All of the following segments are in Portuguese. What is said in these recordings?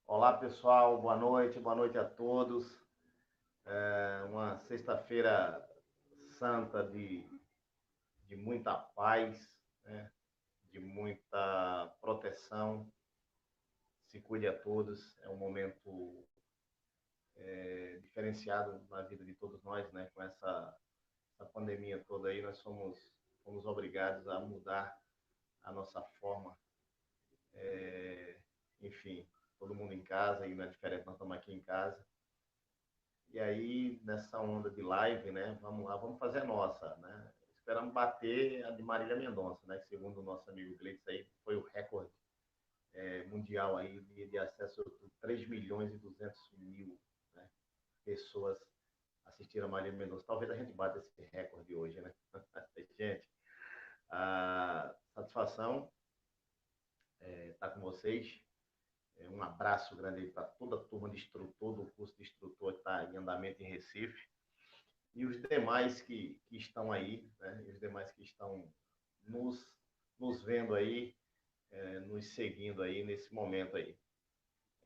Olá, pessoal, boa noite a todos. Uma sexta-feira santa de muita paz, né? De muita proteção. Se cuide a todos. É um momento diferenciado na vida de todos nós, né? Com essa pandemia toda aí, nós fomos obrigados a mudar a nossa forma. Enfim, todo mundo em casa, e não é diferente, nós estamos aqui em casa. E aí, nessa onda de live, né? Vamos lá, vamos fazer a nossa, né? Esperamos bater a de Marília Mendonça, né? Segundo o nosso amigo Gleitz aí, foi o recorde mundial aí de acesso a 3 milhões e 200 mil, né, pessoas assistiram a Marília Mendonça. Talvez a gente bata esse recorde hoje, né? Gente, a satisfação estar com vocês. Um abraço grande aí para toda a turma de instrutor, do curso de instrutor que está em andamento em Recife. E os demais que estão aí, né? E os demais que estão nos, nos vendo aí, nos seguindo aí nesse momento aí.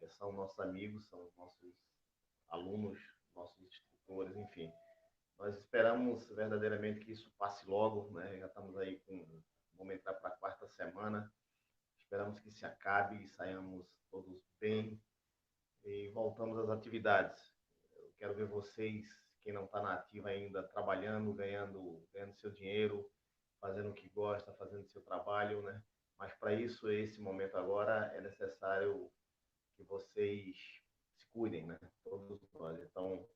São nossos amigos, são nossos alunos, nossos instrutores, enfim. Nós esperamos verdadeiramente que isso passe logo, né? Já estamos aí vamos entrar para a quarta semana. Esperamos que se acabe e saiamos todos bem e voltamos às atividades. Eu quero ver vocês, quem não está na ativa ainda, trabalhando, ganhando seu dinheiro, fazendo o que gosta, fazendo seu trabalho, né? Mas para isso, esse momento agora, é necessário que vocês se cuidem, né? Todos nós. Então,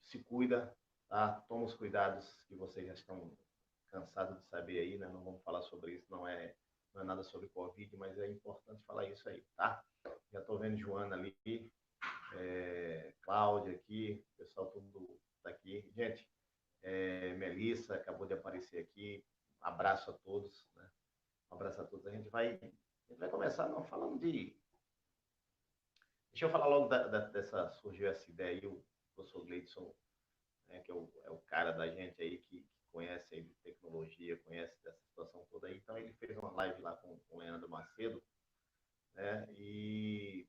se cuida, tá? Toma os cuidados que vocês já estão cansados de saber aí, né? Não vamos falar sobre isso, não é nada sobre Covid, mas é importante falar isso aí, tá? Já estou vendo Joana ali, Cláudia aqui, o pessoal tudo está aqui. Gente, Melissa acabou de aparecer aqui. Abraço a todos, né? Um abraço a todos. A gente vai começar não, falando de. Deixa eu falar logo dessa. Surgiu essa ideia aí, o professor Gleidson, né, que é o cara da gente aí que conhece aí de tecnologia, conhece dessa situação toda aí. Então, ele fez uma live lá com o Leandro Macedo, né? E,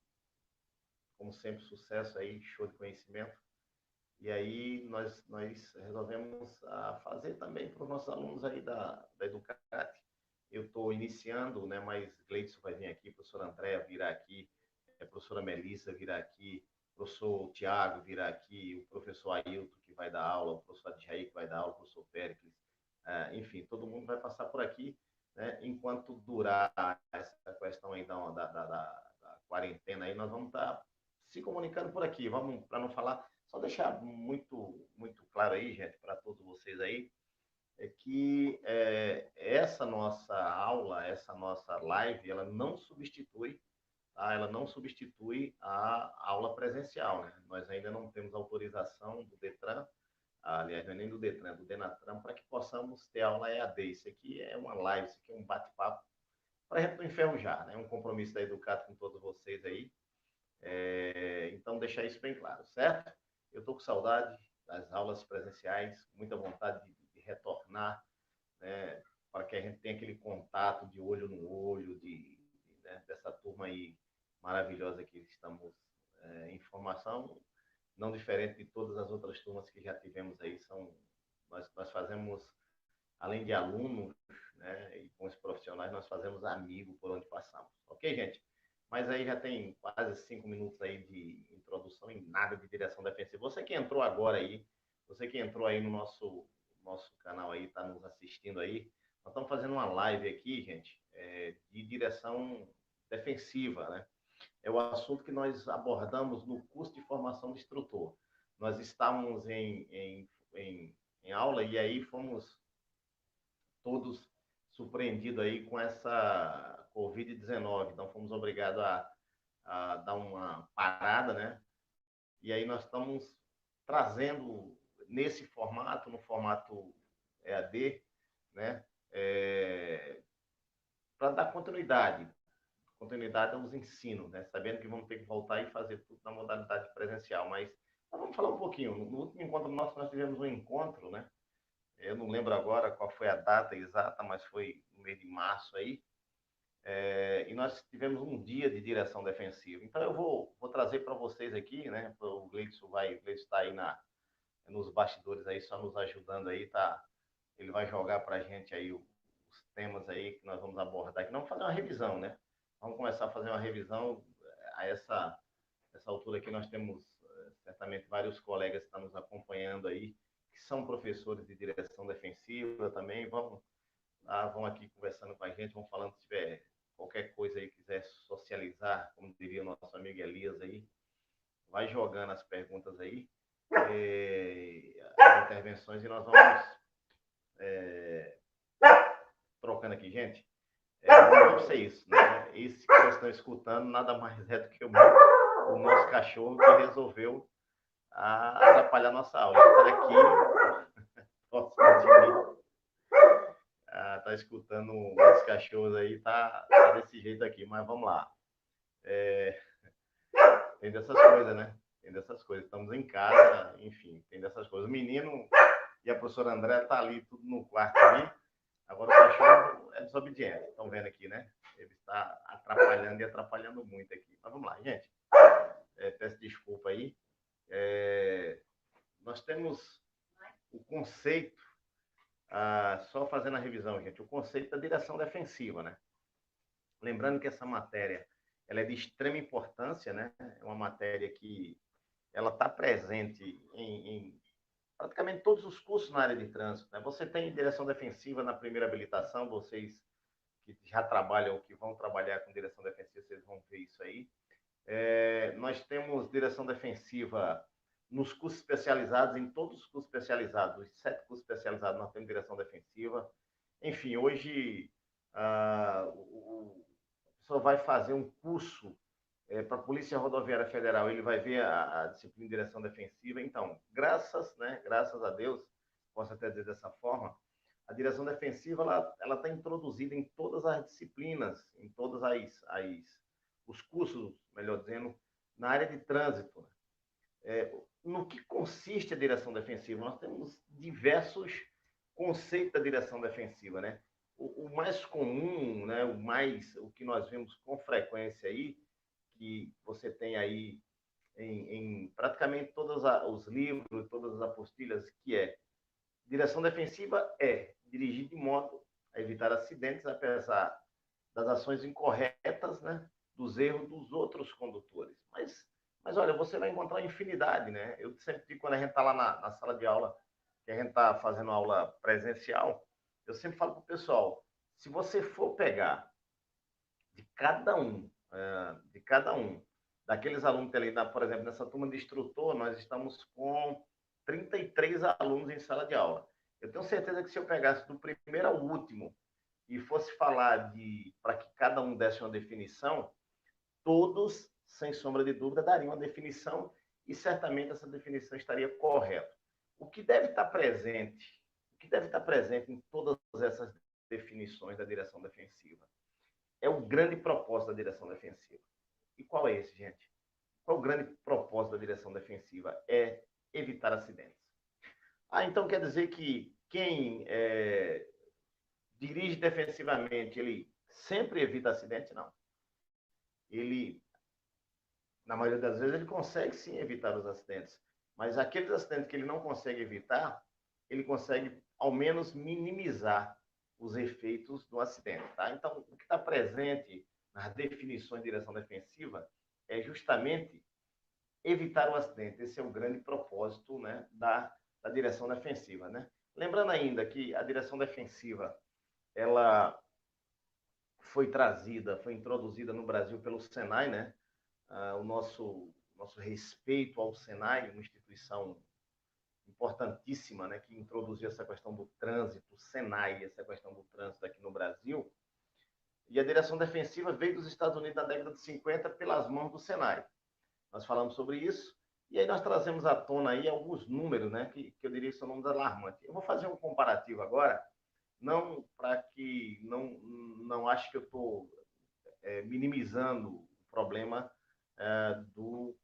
como sempre, sucesso aí, show de conhecimento. E aí nós resolvemos fazer também para os nossos alunos aí da Educat. Eu estou iniciando, né, mas Gleidson vai vir aqui, professora Andréa virá aqui, a professora Melissa virá aqui, o professor Tiago virá aqui, o professor Ailton que vai dar aula, o professor Adjaí que vai dar aula, o professor Péricles, enfim, todo mundo vai passar por aqui, né, enquanto durar essa questão aí da quarentena aí, nós vamos estar se comunicando por aqui, vamos, para não falar, só deixar muito claro aí, gente, para todos vocês aí, é que essa nossa aula, essa nossa live, ela não substitui, tá? Ela não substitui a aula presencial, né? Nós ainda não temos autorização do Detran, aliás, não é nem do Detran, é do Denatran, para que possamos ter aula EAD. Isso aqui é uma live, isso aqui é um bate-papo para a gente não enferrujar, né? Um compromisso da Educato com todos vocês aí. Então, deixar isso bem claro, certo? Eu estou com saudade das aulas presenciais, muita vontade de retornar, né, para que a gente tenha aquele contato de olho no olho, né, dessa turma aí maravilhosa que estamos em formação, não diferente de todas as outras turmas que já tivemos aí, nós fazemos, além de alunos, né, e com os profissionais, nós fazemos amigos por onde passamos. Ok, gente? Mas aí já tem quase 5 minutos aí de introdução e nada de direção defensiva. Você que entrou agora aí, você que entrou aí no nosso canal aí, está nos assistindo aí, nós estamos fazendo uma live aqui, gente, de direção defensiva, né? É o assunto que nós abordamos no curso de formação de instrutor. Nós estávamos em aula e aí fomos todos surpreendidos aí com essa Covid-19. Então, fomos obrigados a dar uma parada, né? E aí nós estamos trazendo nesse formato, no formato EAD, né? Para dar continuidade aos ensinos, né? Sabendo que vamos ter que voltar e fazer tudo na modalidade presencial. Mas vamos falar um pouquinho. No último encontro nosso, nós tivemos um encontro, né? Eu não lembro agora qual foi a data exata, mas foi no mês de março aí. e nós tivemos um dia de direção defensiva. Então, eu vou trazer para vocês aqui, né? O Gleidson está aí nos bastidores aí, só nos ajudando aí, tá? Ele vai jogar para a gente aí os temas aí que nós vamos abordar aqui. Vamos fazer uma revisão, né? Vamos começar a fazer uma revisão a essa altura aqui. Nós temos certamente vários colegas que estão nos acompanhando aí, que são professores de direção defensiva também, vão aqui conversando com a gente, vão falando se tiver qualquer coisa aí, quiser socializar, como diria o nosso amigo Elias aí, vai jogando as perguntas aí, as intervenções, e nós vamos trocando aqui, gente. Deve ser isso, né? Esse que vocês estão escutando nada mais é do que o nosso cachorro que resolveu atrapalhar nossa aula. Ele está aqui, próximo de mim. Tá escutando os cachorros aí, tá desse jeito aqui, mas vamos lá. Tem dessas coisas, né? Tem dessas coisas. Estamos em casa, enfim, tem dessas coisas. O menino e a professora André tá ali, tudo no quarto ali. Agora o cachorro é desobediente. Estão vendo aqui, né? Ele está atrapalhando e atrapalhando muito aqui. Mas vamos lá, gente. Peço desculpa aí. Nós temos o conceito, só fazendo a revisão, gente, o conceito da direção defensiva, né? Lembrando que essa matéria ela é de extrema importância, né? É uma matéria que ela está presente em praticamente todos os cursos na área de trânsito, né? Você tem direção defensiva na primeira habilitação, vocês que já trabalham, que vão trabalhar com direção defensiva, vocês vão ver isso aí. Nós temos direção defensiva nos cursos especializados, em todos os cursos especializados, os 7 cursos especializados, nós temos direção defensiva. Enfim, hoje o pessoal vai fazer um curso para a Polícia Rodoviária Federal, ele vai ver a disciplina de direção defensiva. Então, graças a Deus, posso até dizer dessa forma, a direção defensiva ela está introduzida em todas as disciplinas, em todas os cursos, melhor dizendo, na área de trânsito. No que consiste a direção defensiva? Nós temos diversos conceitos da direção defensiva, né? O mais comum, né? O que nós vemos com frequência aí, que você tem aí em praticamente todos os livros, todas as apostilhas, que é direção defensiva dirigir de modo a evitar acidentes, apesar das ações incorretas, né, dos erros dos outros condutores. Mas olha, você vai encontrar infinidade, né? Eu sempre digo, quando a gente está lá na sala de aula, que a gente está fazendo aula presencial, eu sempre falo para o pessoal, se você for pegar de cada um, daqueles alunos que ali, por exemplo, nessa turma de instrutor, nós estamos com 33 alunos em sala de aula. Eu tenho certeza que se eu pegasse do primeiro ao último e fosse falar para que cada um desse uma definição, todos, sem sombra de dúvida, dariam uma definição e certamente essa definição estaria correta. O que deve estar presente em todas essas definições da direção defensiva é o grande propósito da direção defensiva. E qual é esse, gente? Qual é o grande propósito da direção defensiva? É evitar acidentes. Então quer dizer que quem dirige defensivamente, ele sempre evita acidente? Não. Ele, na maioria das vezes, ele consegue sim evitar os acidentes. Mas aqueles acidentes que ele não consegue evitar, ele consegue, ao menos, minimizar os efeitos do acidente. Tá? Então, o que está presente nas definições de direção defensiva é justamente evitar o acidente. Esse é o grande propósito, né, da direção defensiva. Né? Lembrando ainda que a direção defensiva ela foi introduzida no Brasil pelo Senai, né? O nosso respeito ao Senai, uma instituição importantíssima, né, que introduziu essa questão do trânsito, o Senai, essa questão do trânsito aqui no Brasil. E a direção defensiva veio dos Estados Unidos na década de 50 pelas mãos do Senai. Nós falamos sobre isso, e aí nós trazemos à tona aí alguns números, né, que eu diria que são números alarmantes. Eu vou fazer um comparativo agora, não para que não ache que eu estou minimizando o problema do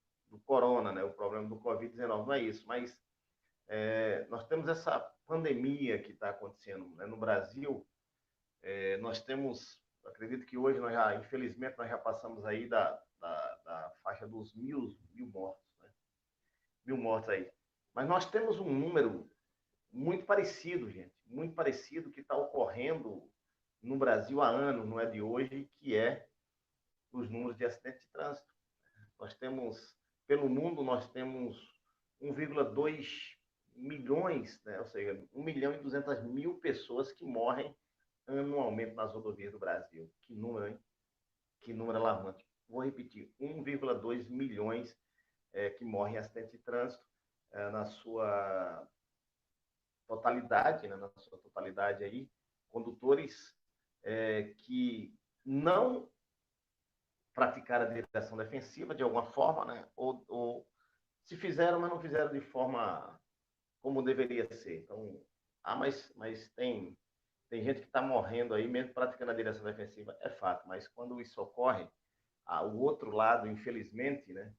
corona, né, o problema do Covid-19, não é isso, mas nós temos essa pandemia que está acontecendo, né, no Brasil. Nós temos Eu acredito que hoje nós já, infelizmente, nós já passamos aí da faixa dos mil mortos, né? 1.000 mortos aí. Mas nós temos um número muito parecido, gente, muito parecido que está ocorrendo no Brasil há anos, não é de hoje, que é os números de acidentes de trânsito. Nós temos, pelo mundo, nós temos 1,2 milhões, né? Ou seja, 1.200.000 pessoas que morrem anualmente nas rodovias do Brasil. Que número, hein? Que número alarmante. Vou repetir, 1,2 milhões que morrem em acidente de trânsito na sua totalidade, né? Na sua totalidade aí, condutores que não praticaram a direção defensiva de alguma forma, né? Ou se fizeram, mas não fizeram de forma como deveria ser. Então, mas tem gente que está morrendo aí, mesmo praticando a direção defensiva, é fato, mas quando isso ocorre, o outro lado, infelizmente, né,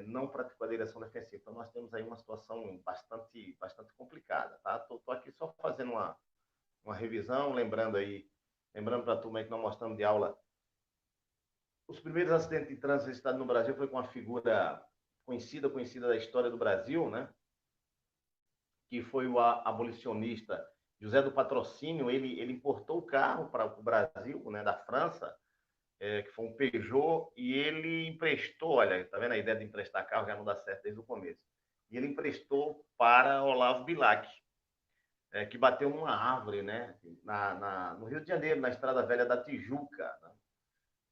não praticou a direção defensiva. Então, nós temos aí uma situação bastante complicada. Tá? Tô aqui só fazendo uma revisão, lembrando para a turma aí que nós mostramos de aula, os primeiros acidentes de trânsito registrados no Brasil foi com uma figura conhecida da história do Brasil, né? Que foi o abolicionista José do Patrocínio. Ele importou o carro para o Brasil, né, da França, que foi um Peugeot, e ele emprestou, olha, tá vendo a ideia de emprestar carro já não dá certo desde o começo. E ele emprestou para Olavo Bilac, que bateu numa árvore, né, no Rio de Janeiro, na Estrada Velha da Tijuca, né?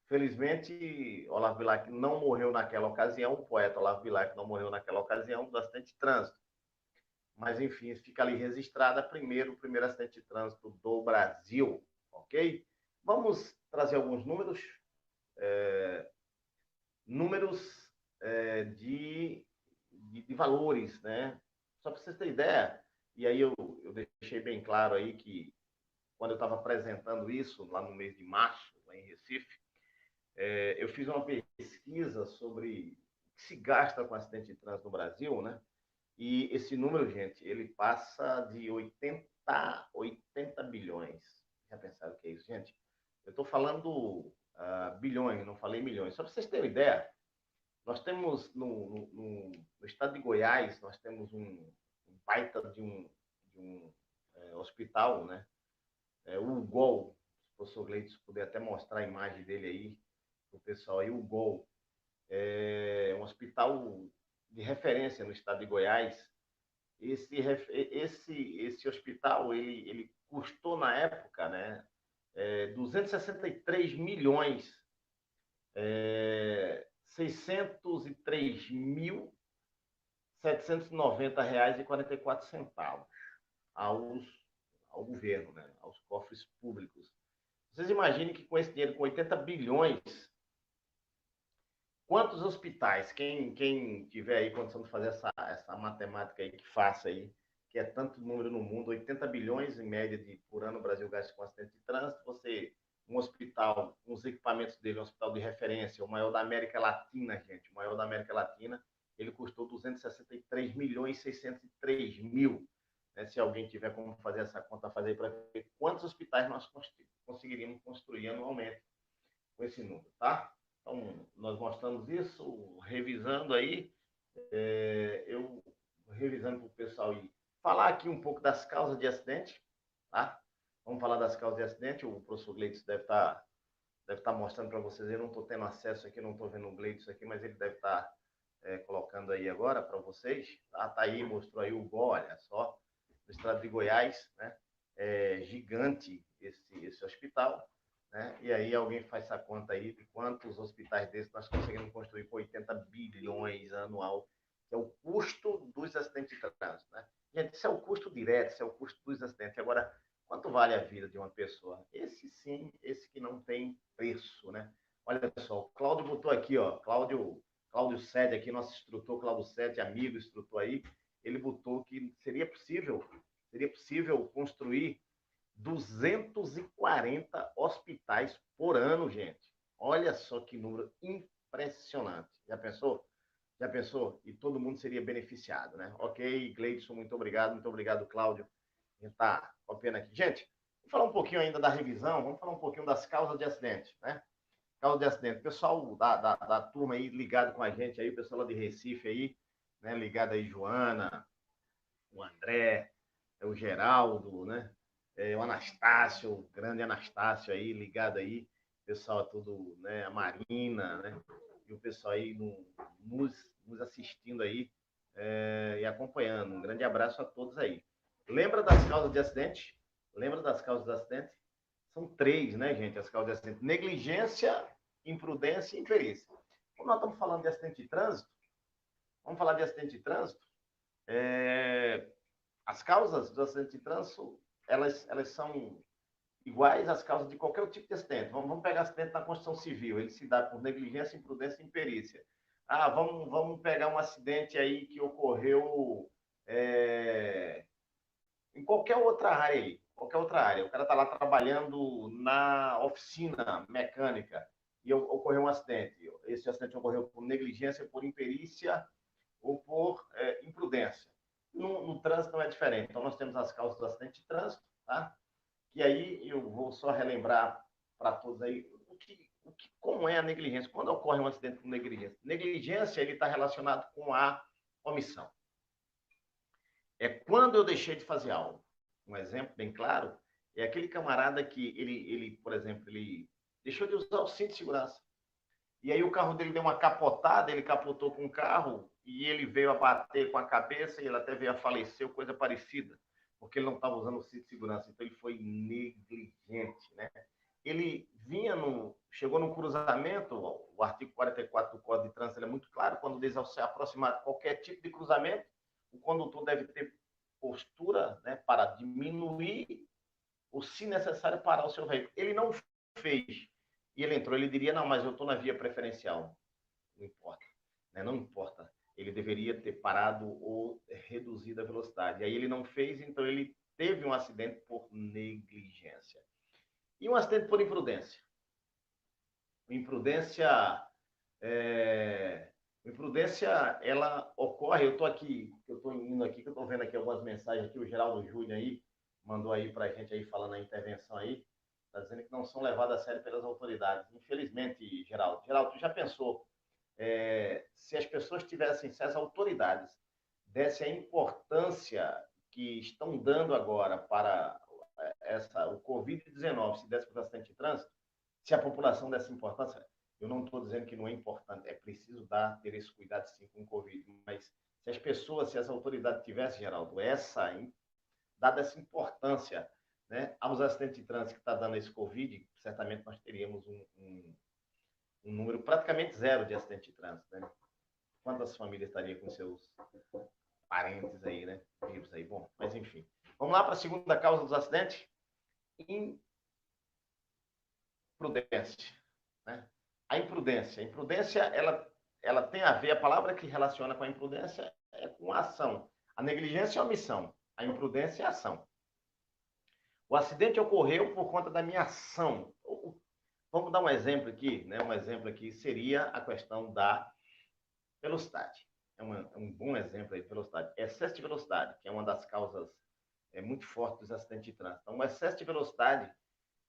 Felizmente, Olavo Bilac não morreu naquela ocasião, o poeta Olavo Bilac não morreu naquela ocasião do acidente de trânsito. Mas, enfim, fica ali registrada o primeiro acidente de trânsito do Brasil, ok? Vamos trazer alguns números, números de valores, né? Só para vocês terem ideia, e aí eu deixei bem claro aí que quando eu estava apresentando isso, lá no mês de março, lá em Recife, eu fiz uma pesquisa sobre o que se gasta com acidente de trânsito no Brasil, né? E esse número, gente, ele passa de 80 bilhões. Já pensaram o que é isso, gente? Eu estou falando bilhões, não falei milhões. Só para vocês terem uma ideia, nós temos no estado de Goiás, nós temos um baita de um hospital, né? O UGOL, se o professor Gleitos puder até mostrar a imagem dele aí, o pessoal aí, o UGOL, é um hospital de referência no estado de Goiás. Esse hospital, ele custou na época, né, 263 milhões, 603 mil, R$ 790 e 44 centavos ao governo, né, aos cofres públicos. Vocês imaginem que com esse dinheiro, com 80 bilhões, quantos hospitais, quem tiver aí condição de fazer essa matemática aí, que faça aí, que é tanto número no mundo, 80 bilhões em média por ano o Brasil gasta com acidente de trânsito, um hospital, uns equipamentos dele, um hospital de referência, o maior da América Latina, gente, o maior da América Latina, ele custou 263 milhões 603 mil. Né? Se alguém tiver como fazer essa conta, fazer para ver quantos hospitais nós conseguiríamos construir anualmente com esse número, tá? Então, nós mostramos isso, revisando aí, eu revisando para o pessoal aí, falar aqui um pouco das causas de acidente, tá? Vamos falar das causas de acidente, o professor Gleitos deve estar mostrando para vocês, eu não estou tendo acesso aqui, não estou vendo o Gleitos aqui, mas ele deve estar colocando aí agora para vocês, tá aí, mostrou aí o GO, olha só, no estado de Goiás, né? Gigante esse hospital, né? E aí alguém faz essa conta aí de quantos hospitais desses nós conseguimos construir com 80 bilhões anual, que é o custo dos acidentes de trânsito, né? Gente, isso é o custo direto, isso é o custo dos acidentes. Agora, quanto vale a vida de uma pessoa? Esse sim, esse que não tem preço, né? Olha só, o Cláudio botou aqui, ó, Cláudio Sede aqui, nosso instrutor, Cláudio Sede, amigo, instrutor aí, ele botou que seria possível construir 240 hospitais por ano, gente. Olha só que número impressionante. Já pensou? Já pensou? E todo mundo seria beneficiado, né? Ok, Gleidson, muito obrigado, Cláudio. A gente tá com a pena aqui. Gente, Vamos falar um pouquinho ainda da revisão, vamos falar um pouquinho das causas de acidente, né? Causa de acidente. O pessoal da turma aí ligado com a gente aí, o pessoal lá de Recife aí, né? Ligado aí, Joana, o André, o Geraldo, né? O Anastácio, o grande Anastácio aí, ligado aí, o pessoal tudo, né? A Marina, né? E o pessoal aí nos assistindo aí e acompanhando. Um grande abraço a todos aí. Lembra das causas de acidente? Lembra das causas de acidente? São três, né, gente, as causas de acidente. Negligência, imprudência e imperícia. Como nós estamos falando de acidente de trânsito, vamos falar de acidente de trânsito. As causas do acidente de trânsito, elas são iguais às causas de qualquer tipo de acidente. Vamos pegar acidente na construção civil, ele se dá por negligência, imprudência e imperícia. Vamos pegar um acidente aí que ocorreu em qualquer outra área aí, qualquer outra área. O cara está lá trabalhando na oficina mecânica e ocorreu um acidente. Esse acidente ocorreu por negligência, por imperícia ou por imprudência. No trânsito não é diferente. Então, nós temos as causas do acidente de trânsito, tá? Que aí eu vou só relembrar para todos aí como é a negligência. Quando ocorre um acidente por negligência? Negligência, ele está relacionado com a omissão. É quando eu deixei de fazer algo. Um exemplo bem claro é aquele camarada que ele, por exemplo, ele deixou de usar o cinto de segurança. E aí o carro dele deu uma capotada, ele capotou com o carro e ele veio a bater com a cabeça e ele até veio a falecer, coisa parecida, porque ele não estava usando o cinto de segurança. Então ele foi negligente, né? Ele chegou no cruzamento, o artigo 44 do Código de Trânsito é muito claro, quando diz ao se aproximar de qualquer tipo de cruzamento, o condutor deve ter postura, né, para diminuir ou, se necessário, parar o seu veículo. Ele não fez. E ele entrou, ele diria, não, mas eu estou na via preferencial. Não importa. Né? Não importa. Ele deveria ter parado ou reduzido a velocidade. Aí ele não fez, então ele teve um acidente por negligência. E um acidente por imprudência? Imprudência, imprudência, ela ocorre, eu estou indo aqui, que eu estou vendo aqui algumas mensagens aqui, o Geraldo Júnior aí, mandou aí para a gente aí, falando a intervenção aí, está dizendo que não são levadas a sério pelas autoridades. Infelizmente, Geraldo. Geraldo, tu já pensou, se as pessoas tivessem, se as autoridades dessem a importância que estão dando agora para o Covid-19, se desse para o acidente de trânsito, se a população desse importância, eu não estou dizendo que não é importante, é preciso ter esse cuidado sim com o Covid, mas se as pessoas, se as autoridades tivessem, Geraldo, dada essa importância, né, aos acidentes de trânsito que está dando esse Covid, certamente nós teríamos um número praticamente zero de acidentes de trânsito, né? Quantas famílias estariam com seus parentes aí, né, vivos aí? Bom, mas enfim. Vamos lá para a segunda causa dos acidentes? Imprudência, né? A imprudência, ela tem a ver, a palavra que relaciona com a imprudência é com a ação. A negligência é a omissão, a imprudência é a ação. O acidente ocorreu por conta da minha ação. Vamos dar um exemplo aqui, né? Um exemplo aqui seria a questão da velocidade. É um bom exemplo aí de velocidade. Excesso de velocidade, que é uma das causas muito fortes dos acidentes de trânsito. Então, o excesso de velocidade,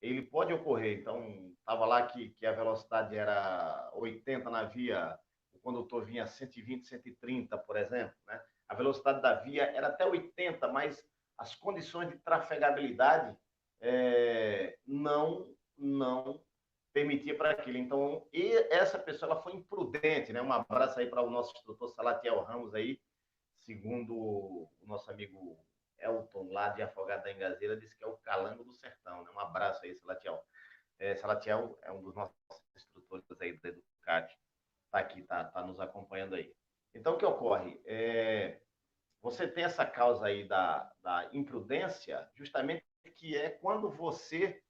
ele pode ocorrer. Então, estava lá que a velocidade era 80 na via, o condutor vinha 120, 130, por exemplo, né? A velocidade da via era até 80, mas as condições de trafegabilidade não permitia para aquilo. Então, e essa pessoa ela foi imprudente, né? Um abraço aí para o nosso instrutor Salatiel Ramos aí, segundo o nosso amigo Elton, lá de Afogado da Engazeira, disse que é o calango do sertão, né? Um abraço aí, Salatiel. Salatiel é um dos nossos instrutores aí da Educat, está aqui, tá nos acompanhando aí. Então, o que ocorre? Você tem essa causa aí da imprudência, justamente que é quando você,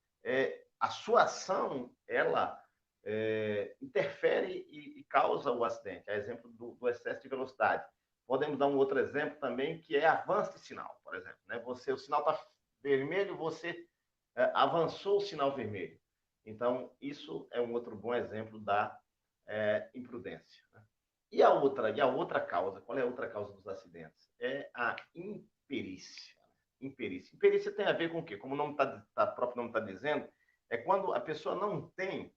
a sua ação, ela interfere e causa o acidente. É exemplo do excesso de velocidade. Podemos dar um outro exemplo também, que é avanço de sinal, por exemplo. Né? O sinal está vermelho, você avançou o sinal vermelho. Então, isso é um outro bom exemplo da imprudência. Né? E a outra causa, qual é a outra causa dos acidentes? É a imperícia. imperícia. Imperícia tem a ver com o quê? Como o nome o próprio nome está dizendo, é quando a pessoa não tem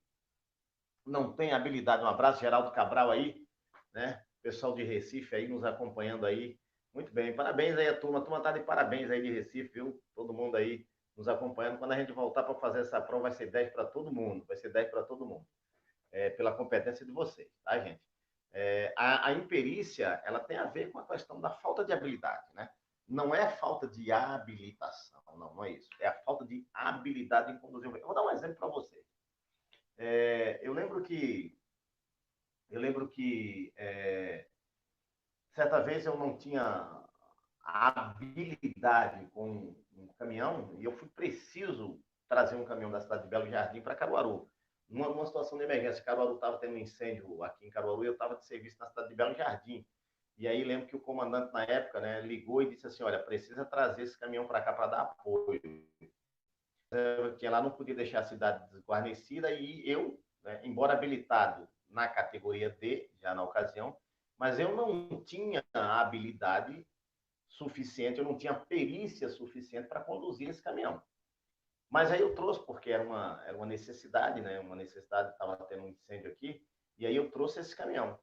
habilidade. Um abraço, Geraldo Cabral aí, né? Pessoal de Recife aí nos acompanhando aí. Muito bem, parabéns aí a turma está de parabéns aí de Recife, viu? Todo mundo aí nos acompanhando. Quando a gente voltar para fazer essa prova, vai ser 10 para todo mundo, vai ser 10 para todo mundo, pela competência de vocês, tá, gente? A imperícia, ela tem a ver com a questão da falta de habilidade, né? Não é a falta de habilitação, não é isso. É a falta de habilidade em conduzir um veículo. Vou dar um exemplo para vocês. Eu lembro que certa vez eu não tinha a habilidade com um caminhão e eu fui preciso trazer um caminhão da cidade de Belo Jardim para Caruaru. Numa situação de emergência, Caruaru estava tendo um incêndio aqui em Caruaru e eu estava de serviço na cidade de Belo Jardim. E aí lembro que o comandante na época, né, ligou e disse assim, olha, precisa trazer esse caminhão para cá para dar apoio. Que lá não podia deixar a cidade desguarnecida e eu, né, embora habilitado na categoria D, já na ocasião, mas eu não tinha a habilidade suficiente, eu não tinha perícia suficiente para conduzir esse caminhão. Mas aí eu trouxe, porque era uma necessidade, né? Uma necessidade, estava tendo um incêndio aqui, e aí eu trouxe esse caminhão.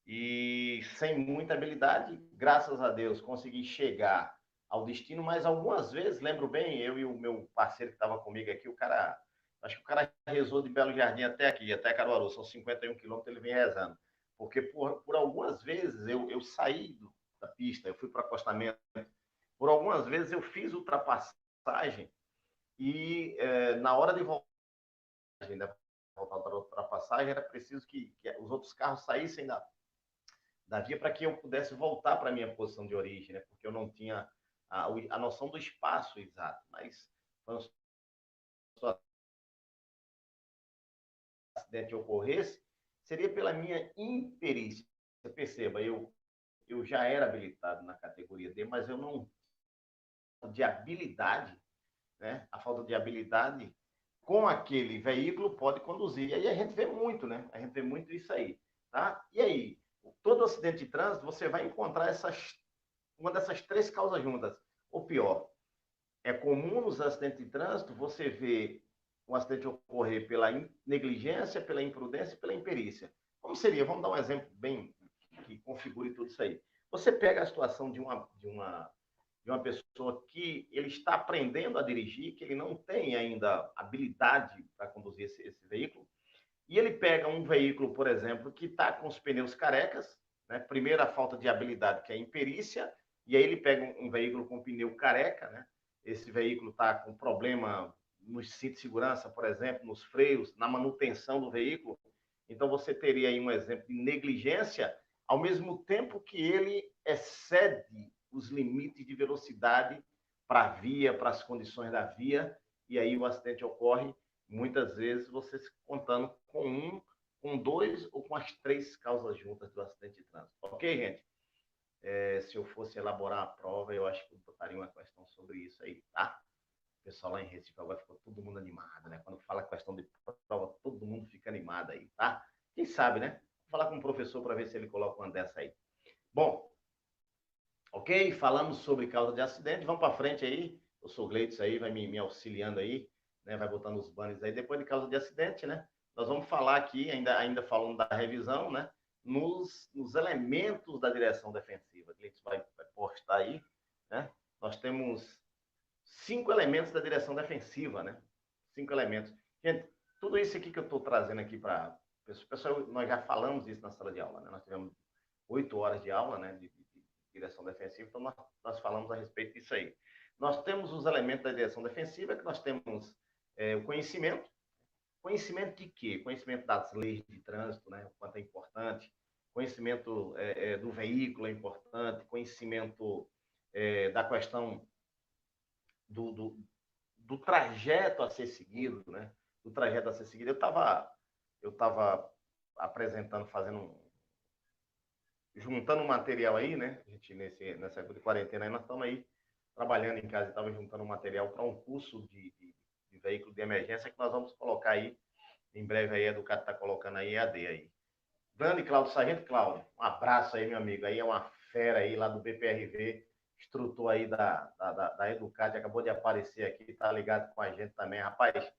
E sem muita habilidade, graças a Deus, consegui chegar ao destino, mas algumas vezes, lembro bem, eu e o meu parceiro que estava comigo aqui, acho que o cara rezou de Belo Jardim até aqui, até Caruaru, são 51 quilômetros, ele vem rezando. Porque por algumas vezes eu saí da pista, eu fui para o acostamento, por algumas vezes eu fiz ultrapassagem e na hora de voltar para a ultrapassagem era preciso que os outros carros saíssem da via para que eu pudesse voltar para a minha posição de origem, né? Porque eu não tinha a noção do espaço exato, mas quando o acidente ocorresse, seria pela minha imperícia. Você perceba, eu já era habilitado na categoria D, mas eu não de habilidade, né? A falta de habilidade com aquele veículo pode conduzir. E aí a gente vê muito, né? A gente vê muito isso aí, tá? E aí, todo acidente de trânsito, você vai encontrar uma dessas três causas juntas. Ou pior, é comum nos acidentes de trânsito você ver um acidente ocorrer pela negligência, pela imprudência e pela imperícia. Como seria? Vamos dar um exemplo bem que configure tudo isso aí. Você pega a situação de uma pessoa que ele está aprendendo a dirigir, que ele não tem ainda habilidade para conduzir esse veículo, e ele pega um veículo, por exemplo, que está com os pneus carecas, né? Primeiro a falta de habilidade, que é a imperícia, e aí ele pega um veículo com pneu careca, né? Esse veículo está com problema nos cintos de segurança, por exemplo, nos freios, na manutenção do veículo. Então você teria aí um exemplo de negligência, ao mesmo tempo que ele excede os limites de velocidade para a via, para as condições da via, e aí o acidente ocorre, muitas vezes você contando com dois ou com as três causas juntas do acidente de trânsito. Ok, gente? Se eu fosse elaborar a prova, eu acho que eu botaria uma questão sobre isso aí, tá? O pessoal lá em Recife agora ficou todo mundo animado, né? Quando fala questão de prova, todo mundo fica animado aí, tá? Quem sabe, né? Vou falar com o professor para ver se ele coloca uma dessa aí. Bom, ok? Falamos sobre causa de acidente, vamos para frente aí. O sou Gleitson aí, vai me auxiliando aí, né? Vai botando os banners aí. Depois de causa de acidente, né? Nós vamos falar aqui, ainda falando da revisão, né? Nos elementos da direção defensiva. Gleitson vai postar aí, né? Nós temos 5 elementos da direção defensiva, né? 5 elementos. Gente, tudo isso aqui que eu estou trazendo aqui para pessoal, nós já falamos isso na sala de aula, né? Nós tivemos 8 horas de aula, né? De direção defensiva, então nós falamos a respeito disso aí. Nós temos os elementos da direção defensiva, que nós temos o conhecimento. Conhecimento de quê? Conhecimento das leis de trânsito, né? O quanto é importante. Conhecimento do veículo é importante. Conhecimento da questão do trajeto a ser seguido, né? Do trajeto a ser seguido. Eu estava apresentando, juntando material aí, né? A gente, nessa época de quarentena, aí nós estamos aí trabalhando em casa, estava juntando material para um curso de veículo de emergência que nós vamos colocar aí, em breve aí, a Educato está colocando aí EAD aí. Grande Cláudio, Sargento Cláudio, um abraço aí, meu amigo, aí é uma fera aí lá do BPRV, instrutor aí da Educat, acabou de aparecer aqui, está ligado com a gente também. Rapaz,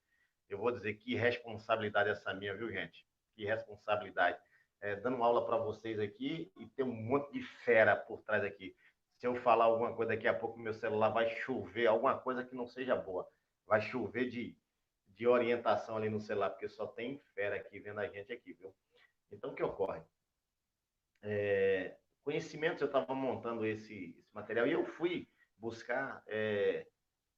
eu vou dizer que responsabilidade essa minha, viu, gente? Que responsabilidade. Dando aula para vocês aqui e tem um monte de fera por trás aqui. Se eu falar alguma coisa daqui a pouco, meu celular vai chover, alguma coisa que não seja boa. Vai chover de orientação ali no celular, porque só tem fera aqui vendo a gente aqui, viu? Então, o que ocorre? Conhecimentos, eu estava montando esse material e eu fui buscar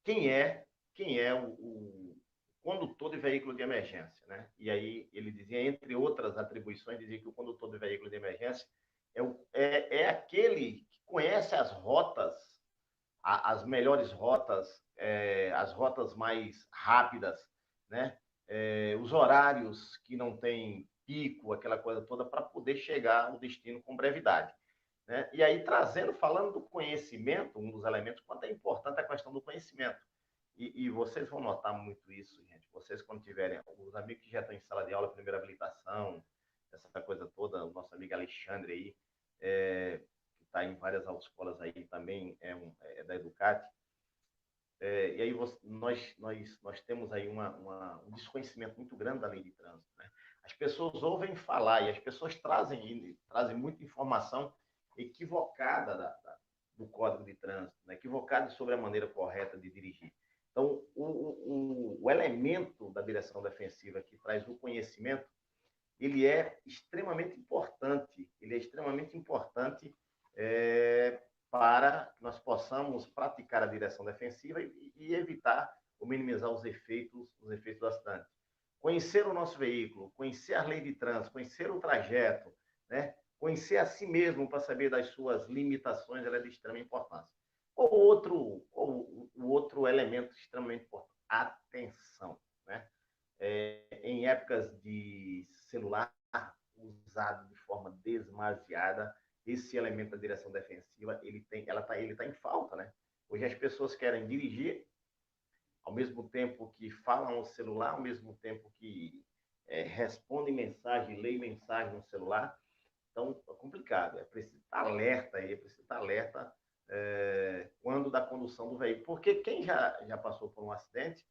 quem é o condutor de veículo de emergência, né? E aí ele dizia, entre outras atribuições, dizia que o condutor de veículo de emergência é aquele que conhece as rotas, as melhores rotas, as rotas mais rápidas, né? Os horários que não tem pico, aquela coisa toda, para poder chegar ao destino com brevidade. Né? E aí, falando do conhecimento, um dos elementos, quanto é importante a questão do conhecimento. E vocês vão notar muito isso, gente. Vocês, quando tiverem, os amigos que já estão em sala de aula, primeira habilitação, essa coisa toda, o nosso amigo Alexandre aí, que está em várias autoescolas aí também, é da Educat. E aí nós temos aí um desconhecimento muito grande da lei de trânsito. Né? As pessoas ouvem falar e as pessoas trazem muita informação equivocada do Código de Trânsito, né? Equivocada sobre a maneira correta de dirigir. Então, o elemento da direção defensiva que traz o conhecimento, ele é extremamente importante. Ele é extremamente importante para que nós possamos praticar a direção defensiva e evitar ou minimizar os efeitos do acidente. Conhecer o nosso veículo, conhecer a lei de trânsito, conhecer o trajeto, né? Conhecer a si mesmo para saber das suas limitações, ela é de extrema importância. O outro elemento extremamente importante, atenção. Né? Em épocas de celular usado de forma demasiada, esse elemento da direção defensiva, ele tá em falta, né? Hoje as pessoas querem dirigir, ao mesmo tempo que falam no celular, ao mesmo tempo que respondem mensagem, leem mensagem no celular. Então, é complicado. É preciso estar alerta aí, é preciso estar alerta quando da condução do veículo. Porque quem já passou por um acidente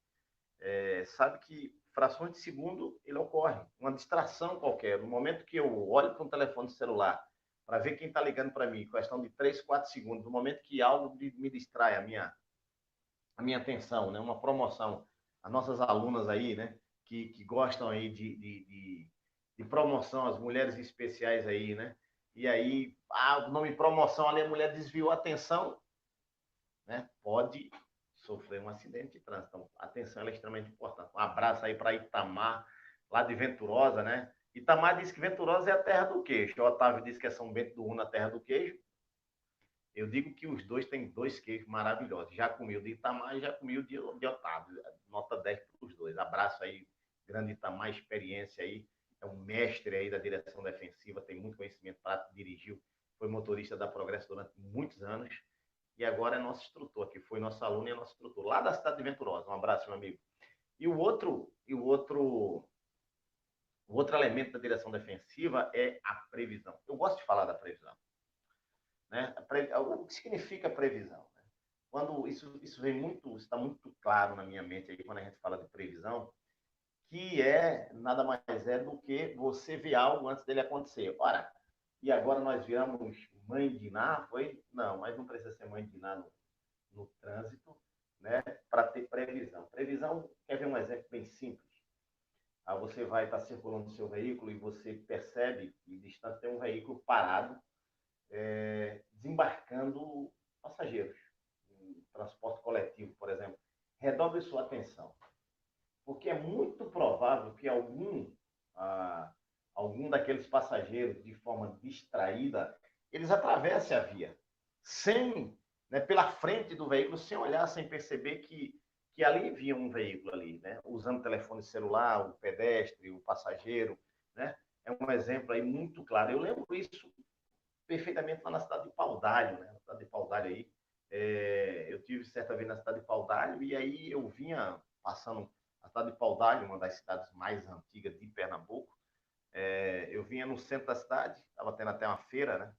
sabe que frações de segundo ele ocorre. Uma distração qualquer. No momento que eu olho para um telefone celular para ver quem está ligando para mim, questão de 3, 4 segundos, no momento que algo me distrai a minha atenção, né? Uma promoção. As nossas alunas aí, né? Que gostam aí de promoção, as mulheres especiais aí, né? E aí, o nome promoção ali, a mulher desviou a atenção, né? Pode sofrer um acidente de trânsito. Então, a atenção é extremamente importante. Um abraço aí para Itamar, lá de Venturosa, né? Itamar disse que Venturosa é a terra do queijo. O Otávio disse que é São Bento do Una, a terra do queijo. Eu digo que os dois têm dois queijos maravilhosos. Já comi o de Itamar e já comi o de Otávio. Nota 10 para os dois. Abraço aí, grande Itamar, experiência aí. É um mestre aí da direção defensiva, tem muito conhecimento prático, dirigiu, foi motorista da Progresso durante muitos anos e agora é nosso instrutor aqui. Foi nosso aluno e é nosso instrutor, lá da cidade de Venturosa. Um abraço, meu amigo. E o outro elemento da direção defensiva é a previsão. Eu gosto de falar da previsão. Né? O que significa previsão? Né? Quando isso vem muito, está muito claro na minha mente aí quando a gente fala de previsão, que nada mais é do que você ver algo antes dele acontecer. Ora, e agora nós viramos mãe de Iná, foi? Não, mas não precisa ser mãe de Iná no trânsito, né? Para ter previsão. Previsão, quer ver um exemplo bem simples? Você vai estar circulando o seu veículo e você percebe que distante tem um veículo parado, desembarcando passageiros, em transporte coletivo, por exemplo. Redobre sua atenção, porque é muito provável que algum daqueles passageiros, de forma distraída, eles atravessem a via, pela frente do veículo, sem olhar, sem perceber que ali vinha um veículo ali, né? Usando telefone celular, o pedestre, o passageiro, né? É um exemplo aí muito claro. Eu lembro isso perfeitamente lá na cidade de Paudalho, né? Na cidade de Paudalho aí. Eu tive certa vez na cidade de Paudalho e aí eu vinha passando a cidade de Paudalho, uma das cidades mais antigas de Pernambuco. Eu vinha no centro da cidade, estava tendo até uma feira, né?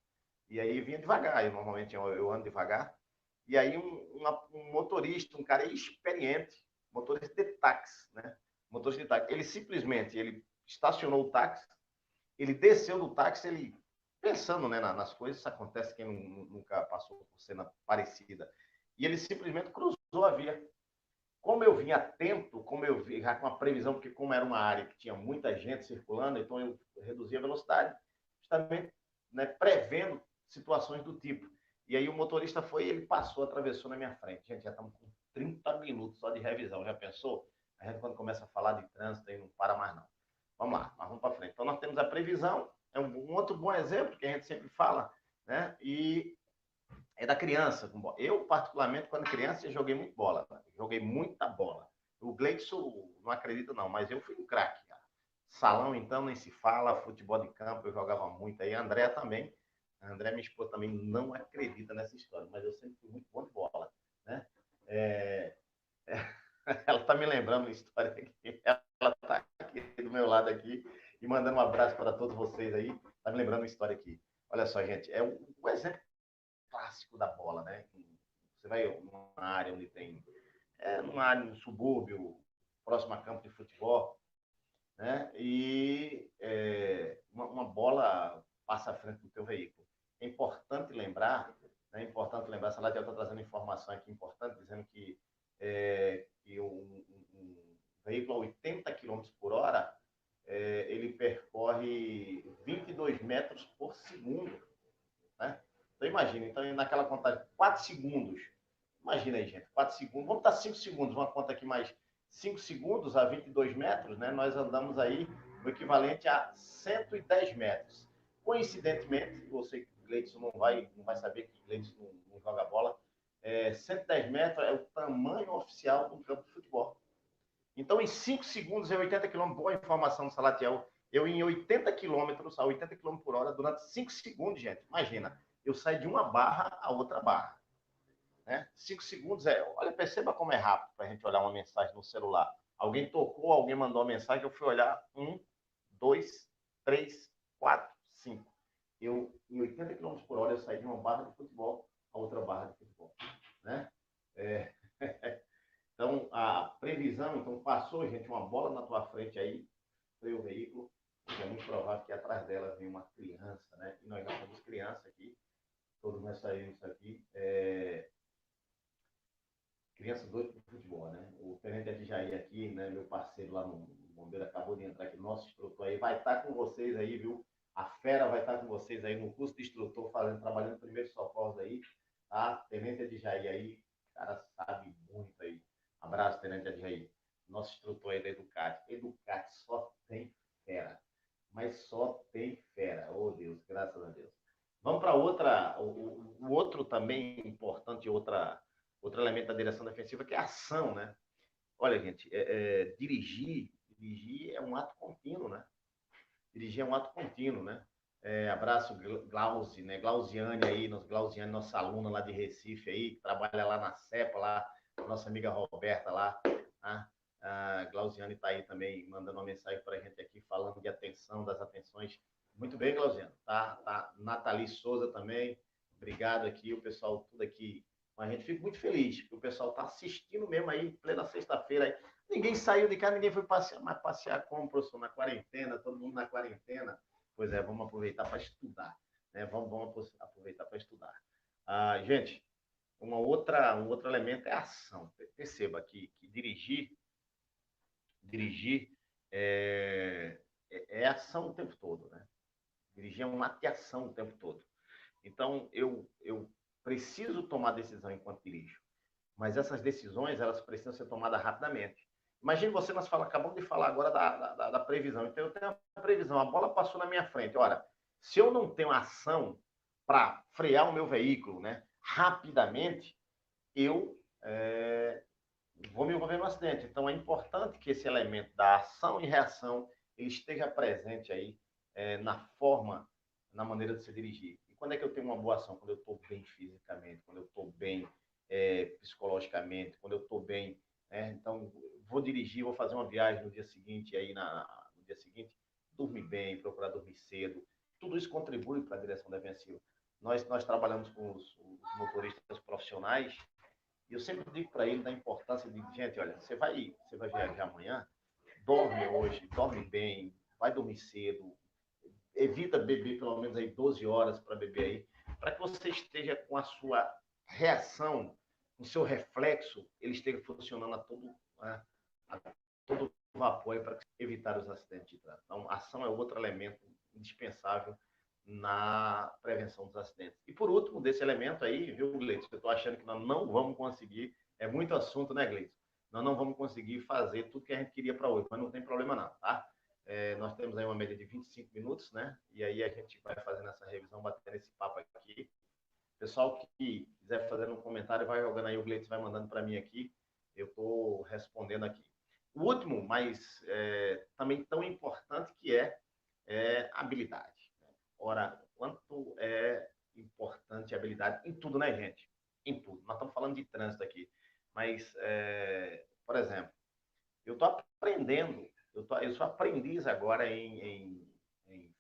E aí vinha devagar, normalmente eu ando devagar. E aí um motorista, um cara experiente, motorista de táxi, né? Motorista de táxi, ele estacionou o táxi, ele desceu do táxi, ele pensando, né, nas coisas, isso acontece quem nunca passou por cena parecida. E ele simplesmente cruzou a via. Como eu vim atento, como eu vi já com a previsão, porque como era uma área que tinha muita gente circulando, então eu reduzi a velocidade, justamente, né, prevendo situações do tipo. E aí o motorista foi, ele passou, atravessou na minha frente. Gente, já estamos com 30 minutos só de revisão. Já pensou? A gente, quando começa a falar de trânsito, aí não para mais, não. Vamos lá, mas vamos para frente. Então, nós temos a previsão, é um outro bom exemplo que a gente sempre fala, né? E é da criança. Eu, particularmente, quando criança, eu joguei muito bola. Né? Joguei muita bola. O Gleidson não acredita, não, mas eu fui um craque. Salão, então, nem se fala. Futebol de campo, eu jogava muito aí. A André também. A André, minha esposa, também não acredita nessa história, mas eu sempre fui muito bom de bola. Né? É... Ela está me lembrando uma história aqui. Ela está aqui do meu lado aqui e mandando um abraço para todos vocês aí. Está me lembrando uma história aqui. Olha só, gente, é um exemplo clássico da bola, né? Você vai numa área onde tem, numa área, no subúrbio, próximo a campo de futebol, né? E uma bola passa à frente do teu veículo. É importante lembrar, né? É importante lembrar, a Salatiel está trazendo informação aqui importante, dizendo que um veículo a 80 quilômetros por hora, ele percorre 22 metros por segundo, né? Então, imagina, então, naquela contagem, 4 segundos. Imagina aí, gente, 4 segundos. Vamos estar 5 segundos, uma conta aqui mais 5 segundos a 22 metros, né? Nós andamos aí o equivalente a 110 metros. Coincidentemente, eu sei que o Gleidson não vai saber que o Gleidson não joga bola, 110 metros é o tamanho oficial de um campo de futebol. Então, em 5 segundos, é 80 km. Boa informação do Salatiel. Eu, em 80 km, a 80 km por hora, durante 5 segundos, gente, imagina, eu saio de uma barra a outra barra. Né? 5 segundos Olha, perceba como é rápido para a gente olhar uma mensagem no celular. Alguém tocou, alguém mandou uma mensagem, eu fui olhar 1, 2, 3, 4, 5. Eu, em 80 km por hora, eu saí de uma barra de futebol a outra barra de futebol. Né? É... Então, a previsão, então passou, gente, uma bola na tua frente aí, foi o veículo, é muito provável que atrás dela vem uma criança, né? E nós já somos criança aqui, todos nós saímos aqui, criança doida pro futebol, né? O Tenente de Jair aqui, né, meu parceiro lá no Bombeiro, acabou de entrar aqui, nosso instrutor aí, vai estar com vocês aí, viu? A fera vai estar com vocês aí no curso de instrutor, trabalhando primeiro socorros aí, tá? Tenente de Jair aí, o cara sabe muito aí. Abraço, Tenente de Jair. Nosso instrutor aí da Educat. Educat só tem fera, mas só tem fera. Oh, Deus, graças a Deus. Vamos para outra, o outro também importante, outro elemento da direção defensiva, que é a ação, né? Olha, gente, dirigir é um ato contínuo, né? Dirigir é um ato contínuo, né? Abraço Glauzi, né? Glauziane aí, Glauziane, nossa aluna lá de Recife aí, que trabalha lá na CEPA, lá, nossa amiga Roberta lá, tá? A Glauziane está aí também mandando uma mensagem para a gente aqui, falando de atenção, das atenções. Muito bem, Glauziane. Tá. Nathalie Souza também, obrigado aqui, o pessoal tudo aqui. A gente fica muito feliz, porque o pessoal está assistindo mesmo aí, plena sexta-feira aí. Ninguém saiu de casa, ninguém foi passear, mas passear como, professor? Na quarentena, todo mundo na quarentena. Pois é, vamos aproveitar para estudar. Né? Vamos aproveitar para estudar. Gente, um outro elemento é a ação. Perceba que dirigir é ação o tempo todo. Né? Dirigir é uma ato de ação o tempo todo. Então, eu preciso tomar decisão enquanto dirijo. Mas essas decisões, elas precisam ser tomadas rapidamente. Imagine você, acabamos de falar agora da previsão. Então, eu tenho a previsão, a bola passou na minha frente. Ora, se eu não tenho ação para frear o meu veículo, né, rapidamente, eu vou me envolver no acidente. Então, é importante que esse elemento da ação e reação ele esteja presente aí na forma, na maneira de se dirigir. E quando é que eu tenho uma boa ação? Quando eu estou bem fisicamente, quando eu estou bem psicologicamente, quando eu estou bem. Então, vou dirigir, vou fazer uma viagem no dia seguinte, dormir bem, procurar dormir cedo. Tudo isso contribui para a direção defensiva. nós trabalhamos com os motoristas profissionais, e eu sempre digo para eles da importância de, gente, olha, você vai viajar amanhã, dorme hoje, dorme bem, vai dormir cedo, evita beber pelo menos aí 12 horas para beber aí, para que você esteja com a sua reação, o seu reflexo, ele esteja funcionando a todo vapor para evitar os acidentes de trânsito. Então, a ação é outro elemento indispensável na prevenção dos acidentes. E por último, desse elemento aí, viu, Gleison? Eu estou achando que nós não vamos conseguir, é muito assunto, né, Gleison? Nós não vamos conseguir fazer tudo que a gente queria para hoje, mas não tem problema não, tá? Nós temos aí uma média de 25 minutos, né? E aí a gente vai fazendo essa revisão, batendo esse papo aqui. Pessoal que quiser fazer um comentário, vai jogando aí, o Gleitz vai mandando para mim aqui. Eu estou respondendo aqui. O último, mas também tão importante, que é habilidade. Ora, quanto é importante a habilidade em tudo, né, gente? Em tudo. Nós estamos falando de trânsito aqui. Mas, por exemplo, eu estou aprendendo, eu sou aprendiz agora em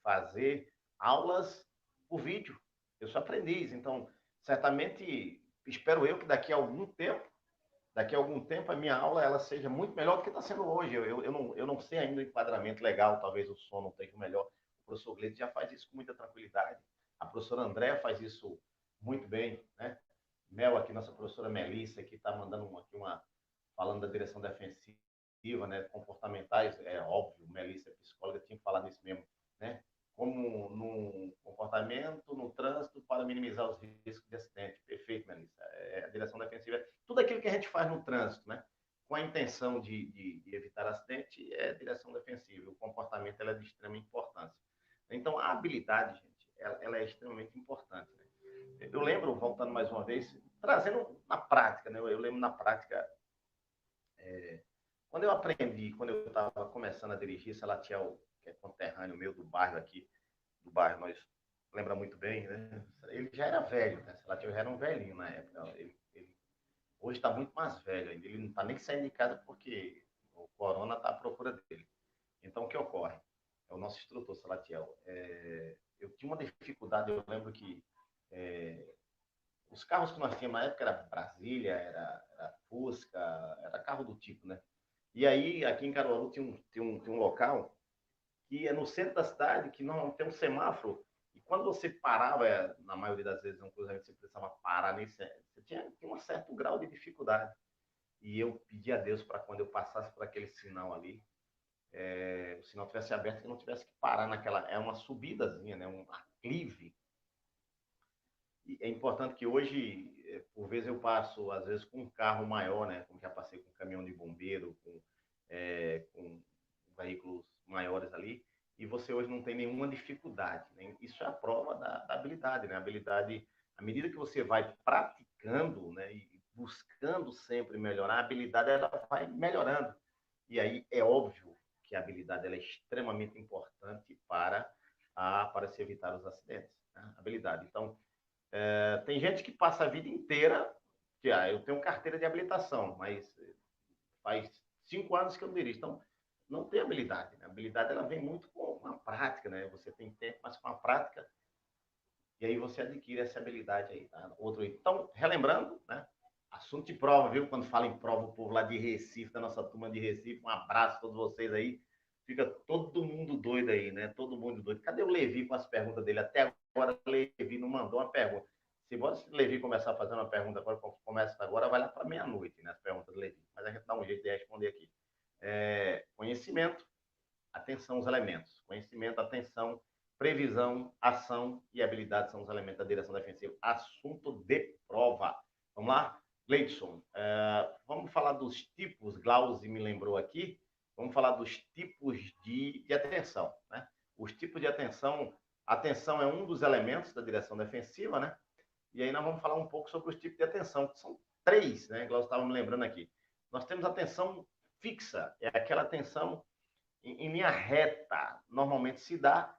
fazer aulas por vídeo. Eu sou aprendiz, então, certamente, espero eu que daqui a algum tempo a minha aula ela seja muito melhor do que está sendo hoje. Eu não sei ainda o enquadramento legal, talvez o som não esteja melhor. O professor Gleide já faz isso com muita tranquilidade. A professora André faz isso muito bem, né? Mel aqui, nossa professora Melissa, que está mandando aqui falando da direção defensiva, né? Comportamentais, é óbvio, Melissa é psicóloga, tinha que falar disso mesmo, né? Como no comportamento, no trânsito, para minimizar os riscos de acidente. Perfeito, Melissa. A direção defensiva, tudo aquilo que a gente faz no trânsito, né? Com a intenção de evitar acidente, é direção defensiva. O comportamento ela é de extrema importância. Então, a habilidade, gente, ela é extremamente importante. Né? Eu lembro, voltando mais uma vez, trazendo na prática, né? Eu lembro na prática, quando eu aprendi, quando eu estava começando a dirigir, Salatiel, que é conterrâneo meu do bairro aqui, do bairro, nós lembra muito bem, né? Ele já era velho, né? Salatiel já era um velhinho na época. Ele hoje está muito mais velho ainda. Ele não está nem saindo de casa porque o corona está à procura dele. Então, o que ocorre? É o nosso instrutor, Salatiel. Eu tinha uma dificuldade, eu lembro que os carros que nós tínhamos na época era Brasília, era Fusca, era carro do tipo, né? E aí, aqui em Caruaru, tinha um local que é no centro da cidade, que não tem um semáforo, e quando você parava, na maioria das vezes, um cruzamento, você precisava parar nesse, você tinha um certo grau de dificuldade. E eu pedi a Deus para quando eu passasse por aquele sinal ali, o sinal tivesse aberto, que não tivesse que parar naquela, é uma subidazinha, né, um aclive. E é importante que hoje, por vezes eu passo, às vezes, com um carro maior, né, como já passei com um caminhão de bombeiro, com veículos maiores ali, e você hoje não tem nenhuma dificuldade. Né? Isso é a prova da habilidade. Né? A habilidade, à medida que você vai praticando, né, e buscando sempre melhorar, a habilidade ela vai melhorando. E aí é óbvio que a habilidade ela é extremamente importante para se evitar os acidentes. Né? Habilidade. Então, tem gente que passa a vida inteira, que eu tenho carteira de habilitação, mas faz 5 anos que eu não dirijo. Então, não tem habilidade. Né? A habilidade ela vem muito com a prática, né? Você tem tempo, mas com a prática, e aí você adquire essa habilidade aí. Tá? Então, relembrando, né? Assunto de prova, viu? Quando fala em prova, o povo lá de Recife, da nossa turma de Recife, um abraço a todos vocês aí. Fica todo mundo doido aí, né? Todo mundo doido. Cadê o Levi com as perguntas dele? Até agora o Levi não mandou uma pergunta. Se você, Levi, começar a fazer uma pergunta agora, começa agora, vai lá para meia-noite, né? As perguntas do Levi. Mas a gente dá um jeito de responder aqui. Conhecimento, atenção aos elementos. Conhecimento, atenção, previsão, ação e habilidade são os elementos da direção defensiva. Assunto de prova. Vamos lá? Gleidson, vamos falar dos tipos, Glauzi me lembrou aqui, vamos falar dos tipos de atenção. Né? Os tipos de atenção é um dos elementos da direção defensiva, né? E aí nós vamos falar um pouco sobre os tipos de atenção, que são 3, né? Glauzi estava me lembrando aqui. Nós temos atenção fixa, é aquela atenção em linha reta, normalmente se dá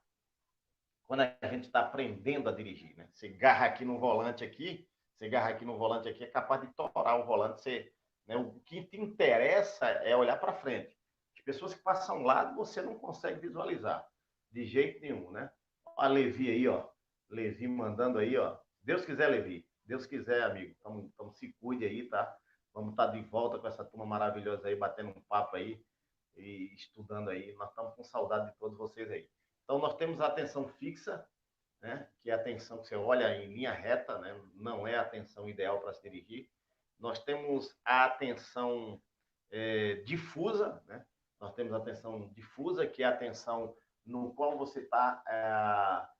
quando a gente está aprendendo a dirigir. Né? Você agarra aqui no volante aqui, é capaz de torar o volante. Né? O que te interessa é olhar para frente. As pessoas que passam ao lado, você não consegue visualizar, de jeito nenhum. Né? A Levi aí, ó. Levi mandando aí, ó. Deus quiser, Levi. Deus quiser, amigo. Então se cuide aí, tá? Vamos estar de volta com essa turma maravilhosa aí, batendo um papo aí e estudando aí. Nós estamos com saudade de todos vocês aí. Então, nós temos a atenção fixa, né? Que é a atenção que você olha em linha reta, né? Não é a atenção ideal para se dirigir. Nós temos a atenção difusa, né? Nós temos a atenção difusa, que é a atenção no qual você está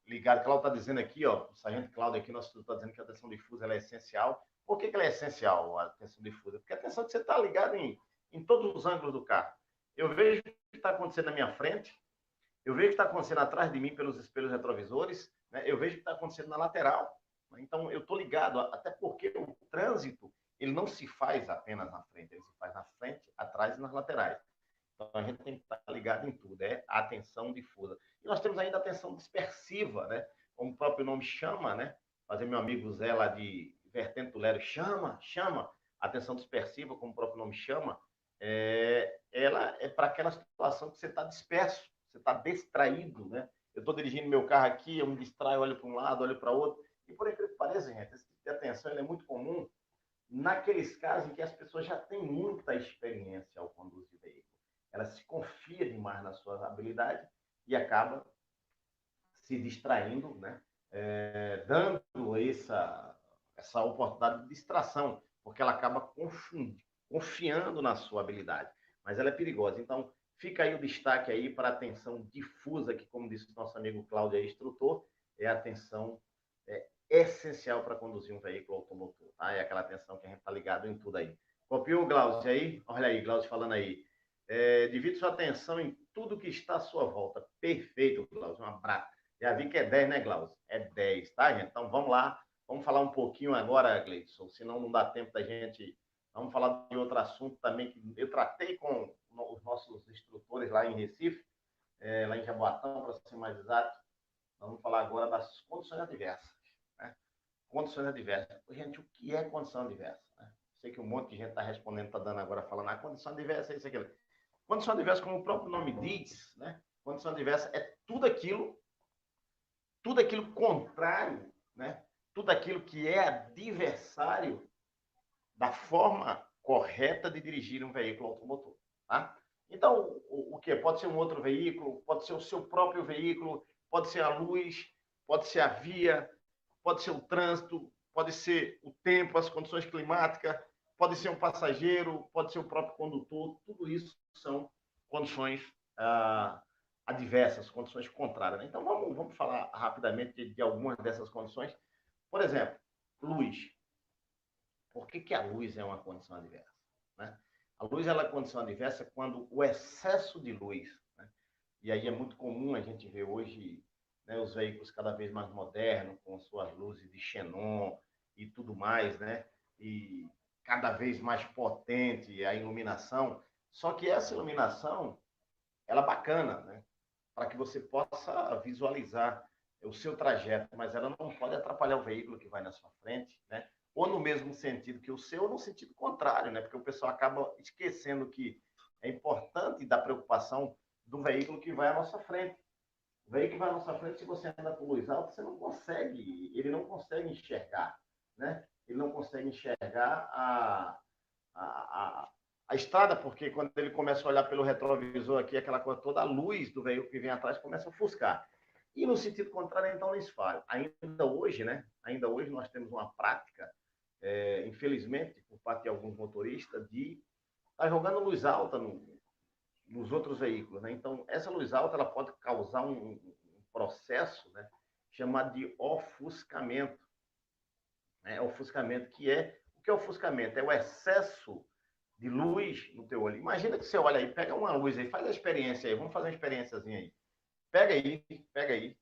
ligado. Cláudio está dizendo aqui, ó, o sargento Cláudio aqui, nosso está dizendo que a atenção difusa ela é essencial. Por que ela é essencial, a atenção difusa? Porque a atenção que você está ligado em todos os ângulos do carro. Eu vejo o que está acontecendo na minha frente, eu vejo o que está acontecendo atrás de mim pelos espelhos retrovisores, né? Eu vejo o que está acontecendo na lateral. Né? Então, eu estou ligado, até porque o trânsito ele não se faz apenas na frente, ele se faz na frente, atrás e nas laterais. Então, a gente tem que estar ligado em tudo, é a atenção difusa. E nós temos ainda a atenção dispersiva, né? Como o próprio nome chama, né? Fazer meu amigo Zé lá de Vertente do Lero, chama. Atenção dispersiva, como o próprio nome chama, ela é para aquela situação que você está disperso, você está distraído, né? Eu estou dirigindo meu carro aqui, eu me distraio, olho para um lado, olho para outro. E por incrível que pareça, gente, esse tipo de atenção é muito comum naqueles casos em que as pessoas já têm muita experiência ao conduzir veículo. Ela se confia demais na sua habilidade e acaba se distraindo, né? Dando essa oportunidade de distração, porque ela acaba confiando na sua habilidade. Mas ela é perigosa. Então, fica aí o destaque aí para a atenção difusa, que, como disse o nosso amigo Cláudio, é instrutor, é a atenção essencial para conduzir um veículo automotor. Tá? É aquela atenção que a gente está ligado em tudo aí. Copiou o Glaucio aí? Olha aí, Glaucio falando aí. Divide sua atenção em tudo que está à sua volta. Perfeito, Glaucio. Um abraço. Já vi que é 10, né, Glaucio? É 10, tá, gente? Então vamos lá. Vamos falar um pouquinho agora, Gleison, senão não dá tempo da gente. Vamos falar de outro assunto também que eu tratei com os nossos instrutores lá em Recife, lá em Jaboatão, para ser mais exato. Vamos falar agora das condições adversas. Né? Condições adversas. Gente, o que é condição adversa? Né? Sei que um monte de gente está respondendo, está dando agora, falando, a condição adversa é isso aqui. Condição adversa, como o próprio nome diz, né? Condição adversa é tudo aquilo contrário, né? Tudo aquilo que é adversário da forma correta de dirigir um veículo automotor. Tá? Então, o que? Pode ser um outro veículo, pode ser o seu próprio veículo, pode ser a luz, pode ser a via, pode ser o trânsito, pode ser o tempo, as condições climáticas, pode ser um passageiro, pode ser o próprio condutor, tudo isso são condições adversas, condições contrárias. Né? Então, vamos falar rapidamente de algumas dessas condições. Por exemplo, luz. Por que a luz é uma condição adversa? Né? A luz ela é condição adversa quando o excesso de luz, né? E aí é muito comum a gente ver hoje, né, os veículos cada vez mais modernos, com suas luzes de xenon e tudo mais, né? E cada vez mais potente a iluminação. Só que essa iluminação, ela é bacana, né? Para que você possa visualizar o seu trajeto, mas ela não pode atrapalhar o veículo que vai na sua frente, né? Ou no mesmo sentido que o seu, ou no sentido contrário, né? Porque o pessoal acaba esquecendo que é importante da preocupação do veículo que vai à nossa frente. O veículo que vai à nossa frente, se você anda com luz alta, você não consegue, ele não consegue enxergar, né? Ele não consegue enxergar a estrada, porque quando ele começa a olhar pelo retrovisor aqui, aquela coisa toda, a luz do veículo que vem atrás começa a ofuscar. E no sentido contrário, então, não se fala. Ainda hoje, né? Ainda hoje nós temos uma prática, infelizmente, por parte de alguns motoristas, de estar jogando luz alta nos outros veículos, né? Então, essa luz alta ela pode causar um processo, né, chamado de ofuscamento. Né? Ofuscamento, que é... O que é ofuscamento? É o excesso de luz no teu olho. Imagina que você olha aí, pega uma luz aí, faz a experiência aí, vamos fazer uma experiênciazinha aí. Pega aí,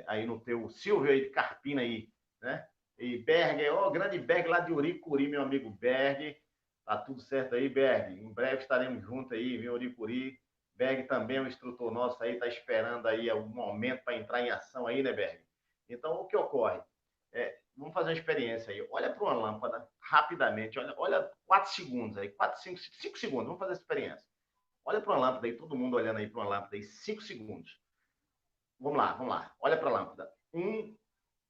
aí no teu Silvio aí de Carpina aí, né? E Berg, grande Berg lá de Uricuri, meu amigo Berg. Tá tudo certo aí, Berg. Em breve estaremos juntos aí, em Uricuri. Berg também é um instrutor nosso aí, tá esperando aí o momento para entrar em ação aí, né, Berg? Então, o que ocorre? Vamos fazer uma experiência aí. Olha para uma lâmpada rapidamente, olha 4 segundos aí, 5 segundos, vamos fazer essa experiência. Olha para uma lâmpada aí, todo mundo olhando aí para uma lâmpada aí, 5 segundos. Vamos lá, vamos lá. Olha para a lâmpada. 1,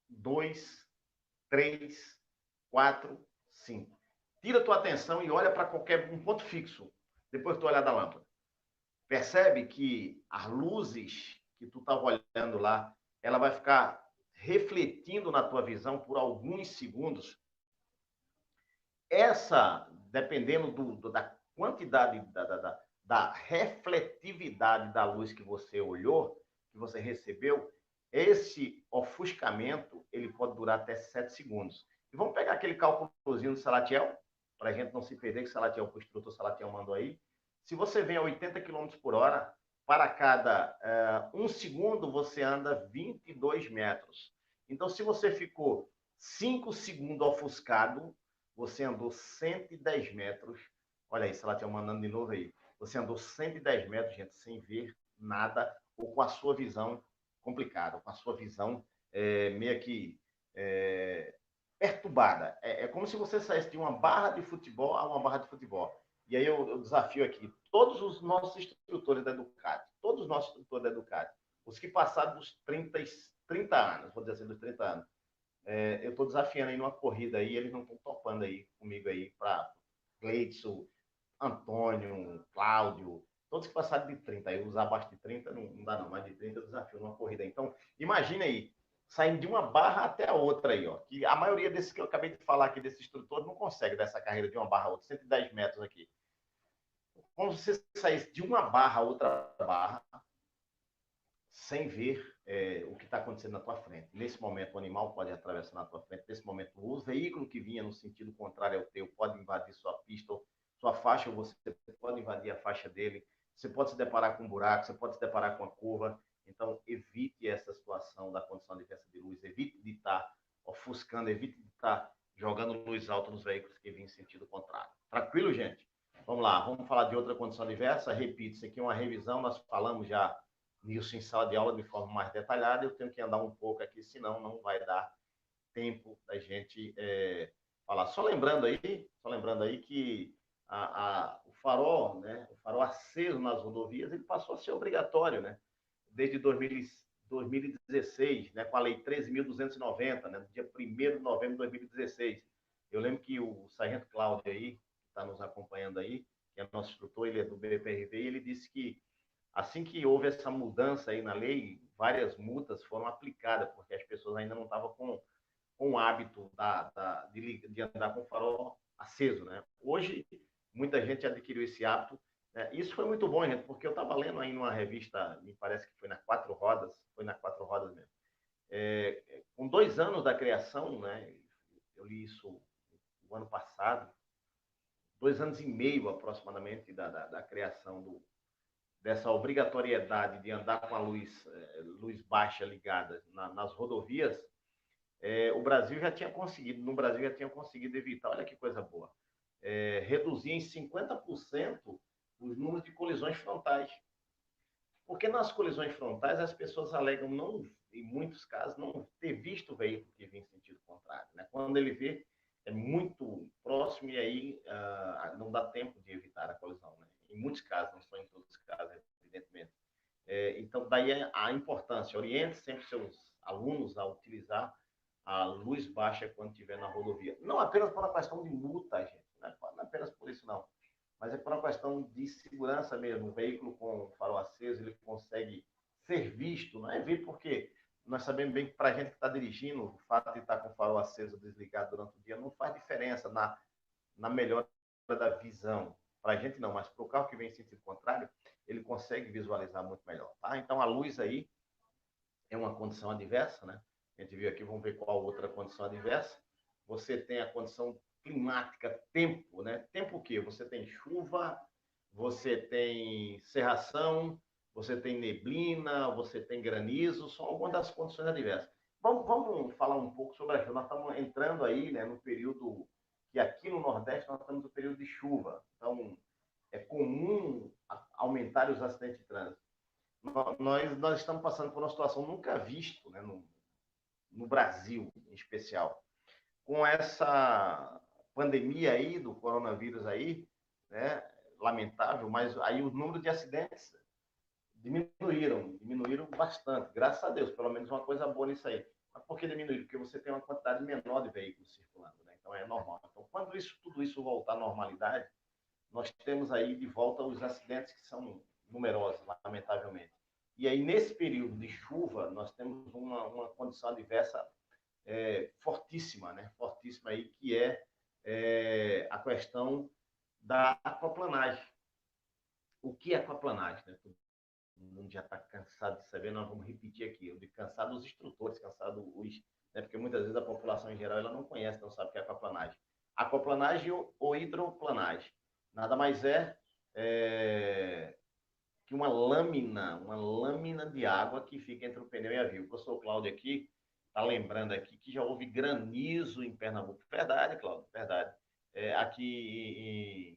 2, 3, 4, 5. Tira a tua atenção e olha para qualquer um ponto fixo, depois que tu olhar da lâmpada. Percebe que as luzes que tu estava olhando lá, ela vai ficar refletindo na tua visão por alguns segundos. Essa, dependendo da quantidade, da refletividade da luz que você olhou, que você recebeu, esse ofuscamento ele pode durar até 7 segundos. E vamos pegar aquele cálculozinho do Salatiel, para a gente não se perder, que o Salatiel, o instrutor Salatiel mandou aí. Se você vem a 80 km por hora, para cada 1 segundo você anda 22 metros. Então, se você ficou 5 segundos ofuscado, você andou 110 metros. Olha aí, Salatiel mandando de novo aí. Você andou 110 metros, gente, sem ver nada, ou com a sua visão complicada, com a sua visão meio que perturbada. É como se você saísse de uma barra de futebol a uma barra de futebol. E aí eu desafio aqui todos os nossos instrutores da Ducati, todos os nossos instrutores da Ducati, os que passaram dos 30 anos, vou dizer assim, dos 30 anos, eu estou desafiando aí numa corrida aí, eles não estão topando aí comigo aí para Gleidson, Antônio, Cláudio, todos que passaram de 30, aí usar abaixo de 30 não dá não, mais de 30 eu desafio numa corrida. Então, imagine aí, saindo de uma barra até a outra aí, ó, que a maioria desses que eu acabei de falar aqui, desses instrutores, não consegue dessa carreira de uma barra a outra, 110 metros aqui. Como você saísse de uma barra a outra barra, sem ver o que está acontecendo na tua frente. Nesse momento, o animal pode atravessar na tua frente. Nesse momento, o veículo que vinha no sentido contrário ao teu pode invadir sua pista, sua faixa, ou você pode invadir a faixa dele. Você pode se deparar com um buraco, você pode se deparar com uma curva. Então, evite essa situação da condição adversa de luz. Evite de estar ofuscando, evite de estar jogando luz alta nos veículos que vêm em sentido contrário. Tranquilo, gente? Vamos lá, vamos falar de outra condição adversa. Repito, isso aqui é uma revisão, nós falamos já nisso em sala de aula de forma mais detalhada. Eu tenho que andar um pouco aqui, senão não vai dar tempo da gente falar. Só lembrando aí que o farol, né, o farol aceso nas rodovias, ele passou a ser obrigatório, né, desde 2016, né, com a lei 13.290, né, no dia 1º de novembro de 2016. Eu lembro que o sargento Cláudio aí, que está nos acompanhando aí, que é nosso instrutor, ele é do BPRV, e ele disse que assim que houve essa mudança aí na lei, várias multas foram aplicadas, porque as pessoas ainda não estavam com o hábito de andar com o farol aceso, né? Hoje, muita gente adquiriu esse hábito. Né? Isso foi muito bom, gente, porque eu estava lendo aí numa revista, me parece que foi na Quatro Rodas, foi na Quatro Rodas mesmo. Com 2 anos da criação, né? Eu li isso o ano passado, 2 anos e meio aproximadamente da criação dessa obrigatoriedade de andar com a luz baixa ligada nas rodovias, o Brasil já tinha conseguido, no Brasil já tinha conseguido evitar, olha que coisa boa, reduzir em 50% os números de colisões frontais. Porque nas colisões frontais as pessoas alegam, não, em muitos casos, não ter visto o veículo que vem em sentido contrário. Né? Quando ele vê, é muito próximo e aí não dá tempo de evitar a colisão. Né? Em muitos casos, não são em todos os casos, evidentemente. Então, daí a importância. Oriente sempre seus alunos a utilizar a luz baixa quando estiver na rodovia. Não apenas por uma questão de multa, gente. Não é apenas por isso, não. Mas é por uma questão de segurança mesmo. O veículo com o farol aceso, ele consegue ser visto. Não é ver porque nós sabemos bem que para a gente que está dirigindo, o fato de estar com o farol aceso ou desligado durante o dia não faz diferença na melhora da visão. Para a gente não, mas para o carro que vem em sentido contrário, ele consegue visualizar muito melhor. Tá? Então, a luz aí é uma condição adversa, né? A gente viu aqui, vamos ver qual outra condição adversa. Você tem a condição climática, tempo, né? Tempo o quê? Você tem chuva, você tem cerração, você tem neblina, você tem granizo, são algumas das condições adversas. Vamos falar um pouco sobre a chuva. Nós estamos entrando aí, né, no período que aqui no Nordeste nós estamos no período de chuva. Então, é comum aumentar os acidentes de trânsito. Nós estamos passando por uma situação nunca vista, né, no Brasil, em especial. Com essa pandemia aí, do coronavírus aí, né, lamentável, mas aí o número de acidentes diminuíram bastante, graças a Deus, pelo menos uma coisa boa nisso aí. Mas por que diminuíram? Porque você tem uma quantidade menor de veículos circulando, né? Então é normal. Então, quando tudo isso voltar à normalidade, nós temos aí de volta os acidentes que são numerosos, lamentavelmente. E aí, nesse período de chuva, nós temos uma condição adversa fortíssima, né? Fortíssima aí, que é a questão da aquaplanagem. O que é aquaplanagem? Né? Todo mundo já está cansado de saber, nós vamos repetir aqui. Eu digo cansado os instrutores, cansado os... Né? Porque muitas vezes a população em geral ela não conhece, não sabe o que é aquaplanagem. Aquaplanagem ou hidroplanagem. Nada mais é que uma lâmina de água que fica entre o pneu e a via. O professor Cláudio aqui está lembrando aqui que já houve granizo em Pernambuco. Verdade, Cláudio, verdade. Aqui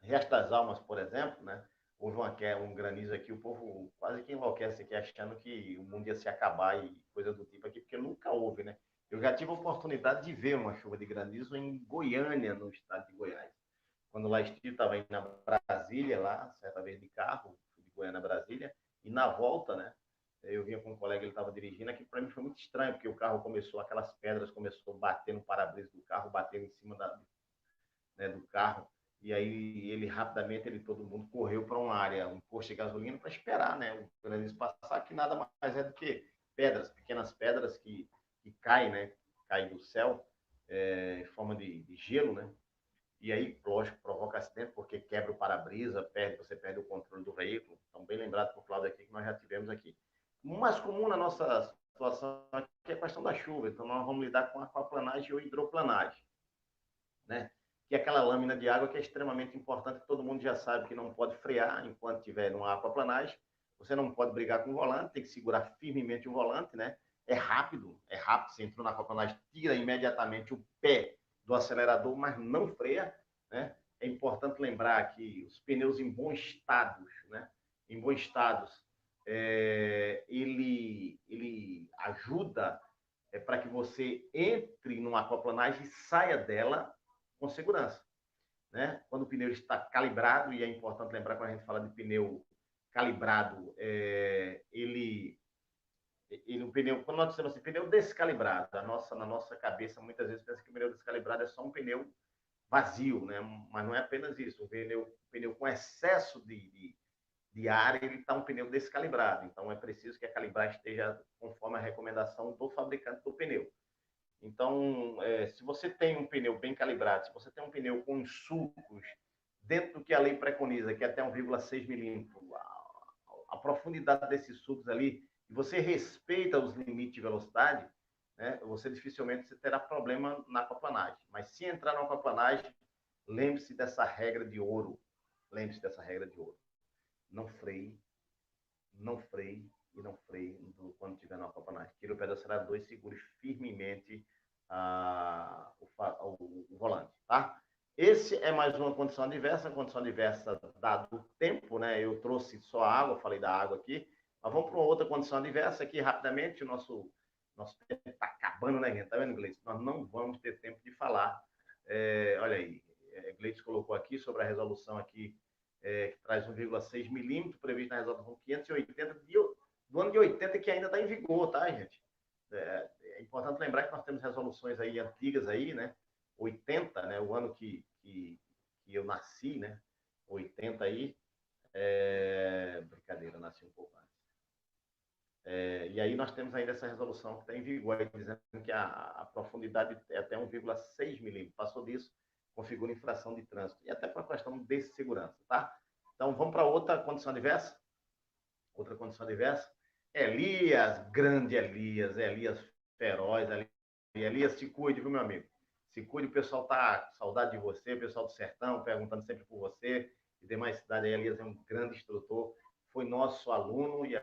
em Riacho das Almas, por exemplo, né? Houve um granizo aqui, o povo quase que enlouquece aqui, achando que o mundo ia se acabar e coisa do tipo aqui, porque nunca houve, né? Eu já tive a oportunidade de ver uma chuva de granizo em Goiânia, no estado de Goiás. Quando lá estive, estava indo na Brasília, lá, certa vez de carro, de Goiânia a Brasília, e na volta, né? Eu vinha com um colega, ele estava dirigindo, aqui para mim foi muito estranho, porque o carro começou, aquelas pedras começou a bater no para-brisa do carro, batendo em cima do carro, e aí ele rapidamente, todo mundo correu para uma área, um posto de gasolina, para esperar, né? O granizo passar, que nada mais é do que pedras, pequenas pedras que caem, né? Caem do céu, em forma de gelo, né? E aí, lógico, provoca acidente, porque quebra o para-brisa, você perde o controle do veículo. Então, bem lembrado por Cláudio aqui, que nós já tivemos aqui. O mais comum na nossa situação aqui é a questão da chuva. Então, nós vamos lidar com aquaplanagem ou hidroplanagem, né? Que é aquela lâmina de água que é extremamente importante, que todo mundo já sabe que não pode frear enquanto estiver numa aquaplanagem. Você não pode brigar com o volante, tem que segurar firmemente o volante, né? É rápido. Você entrou na aquaplanagem, tira imediatamente o pé do acelerador, mas não freia, né? É importante lembrar que os pneus em bom estado, né? Em bom estado, ele ajuda para que você entre numa aquaplanagem e saia dela com segurança, né? Quando o pneu está calibrado, e é importante lembrar quando a gente fala de pneu calibrado, o pneu, quando nós dizemos assim, pneu descalibrado, na nossa cabeça muitas vezes pensa que o pneu descalibrado é só um pneu vazio, né? Mas não é apenas isso. O pneu com excesso de ar, ele está um pneu descalibrado. Então é preciso que a calibragem esteja conforme a recomendação do fabricante do pneu. Então, se você tem um pneu bem calibrado, se você tem um pneu com sulcos dentro do que a lei preconiza, que é até 1,6 milímetros, a profundidade desses sulcos ali, e você respeita os limites de velocidade, né, você dificilmente terá problema na aquaplanagem. Mas se entrar na aquaplanagem, lembre-se dessa regra de ouro. Lembre-se dessa regra de ouro. Não freie, não freie e não freie quando estiver na aquaplanagem. Tire o pé do acelerador e segure firmemente o volante, tá? Esse é mais uma condição adversa dado o tempo, né? Eu trouxe só a água, falei da água aqui, mas vamos para uma outra condição adversa aqui rapidamente. O nosso tempo está acabando, né, gente? Tá vendo, Gleice? Nós não vamos ter tempo de falar. Olha aí, Gleice colocou aqui sobre a resolução aqui, que traz 1,6 milímetros, previsto na resolução 580 do ano de 80, que ainda está em vigor, tá, gente? É importante lembrar que nós temos resoluções aí antigas aí, né? 80, né? O ano que eu nasci, né? 80 aí. Brincadeira, eu nasci um pouco antes. E aí nós temos ainda essa resolução que está em vigor, aí, dizendo que a profundidade é até 1,6 milímetros. Passou disso, configura infração de trânsito. E até para a questão de segurança, tá? Então, vamos para outra condição adversa. Outra condição adversa. Elias feroz. Elias, se cuide, viu, meu amigo? Se cuide, o pessoal tá com saudade de você, o pessoal do Sertão, perguntando sempre por você. E demais cidades, Elias é um grande instrutor. Foi nosso aluno e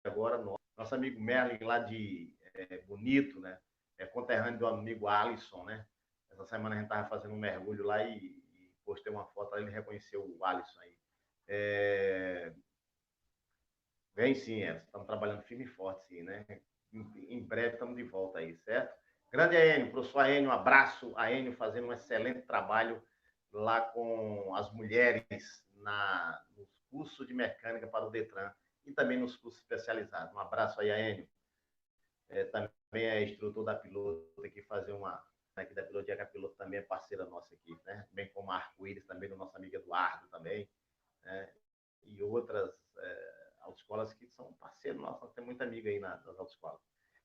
agora nosso amigo Merlin, lá de Bonito, né? Conterrâneo do amigo Alisson, né? Essa semana a gente estava fazendo um mergulho lá e postei uma foto, ele reconheceu o Alisson aí. Vem sim, estamos trabalhando firme e forte, sim, né? Em breve estamos de volta aí, certo? Grande Aênio, professor Aênio, um abraço. Aênio fazendo um excelente trabalho lá com as mulheres nos cursos curso de mecânica para o Detran e também nos cursos especializados. Um abraço aí a Enio, também é instrutor da Piloto, aqui fazer uma aqui da Piloto, que a Piloto também é parceira nossa aqui, né? Bem como a Arco-Íris, também do nosso amigo Eduardo também, né? E outras autoescolas que são parceiros nossos, nós temos muita amiga aí nas autoescolas.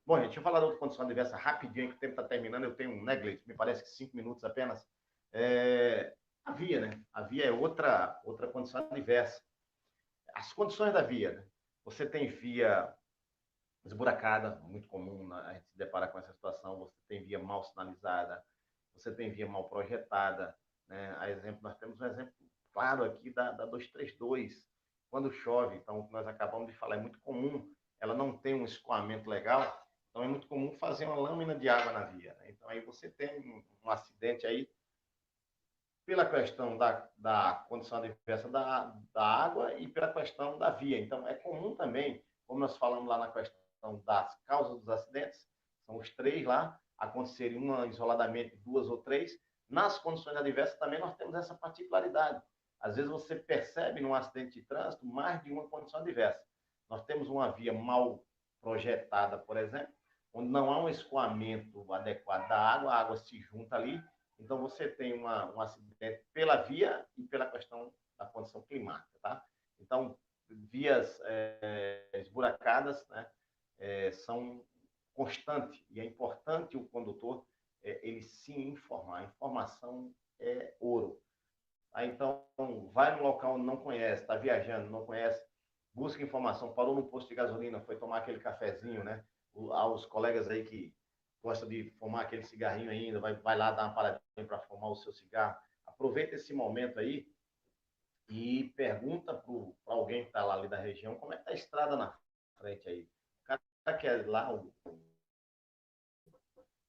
Bom, gente, deixa eu falar da outra condição adversa rapidinho, que o tempo está terminando, eu tenho um neglect, me parece que 5 minutos apenas. A via, né? A via é outra condição adversa. As condições da via, né? Você tem via esburacada, muito comum, né, a gente se deparar com essa situação. Você tem via mal sinalizada, você tem via mal projetada, né? A exemplo, nós temos um exemplo claro aqui da 232, quando chove. Então, o que nós acabamos de falar é muito comum, ela não tem um escoamento legal, então é muito comum fazer uma lâmina de água na via, né? Então, aí você tem um acidente aí pela questão da condição adversa da água e pela questão da via. Então, é comum também, como nós falamos lá na questão das causas dos acidentes, são os 3 lá, acontecerem uma isoladamente, 2 ou 3. Nas condições adversas também nós temos essa particularidade. Às vezes você percebe num acidente de trânsito mais de uma condição adversa. Nós temos uma via mal projetada, por exemplo, onde não há um escoamento adequado da água, a água se junta ali. Então, você tem um acidente pela via e pela questão da condição climática, tá? Então, vias esburacadas, né, são constantes, e é importante o condutor ele se informar. A informação é ouro. Tá? Então, vai no local onde não conhece, está viajando, não conhece, busca informação, parou no posto de gasolina, foi tomar aquele cafezinho, né? Aos colegas aí que gosta de fumar aquele cigarrinho ainda, vai lá dar uma paradinha para fumar o seu cigarro. Aproveita esse momento aí e pergunta para alguém que está lá ali da região como é que está a estrada na frente aí. O cara que é lá,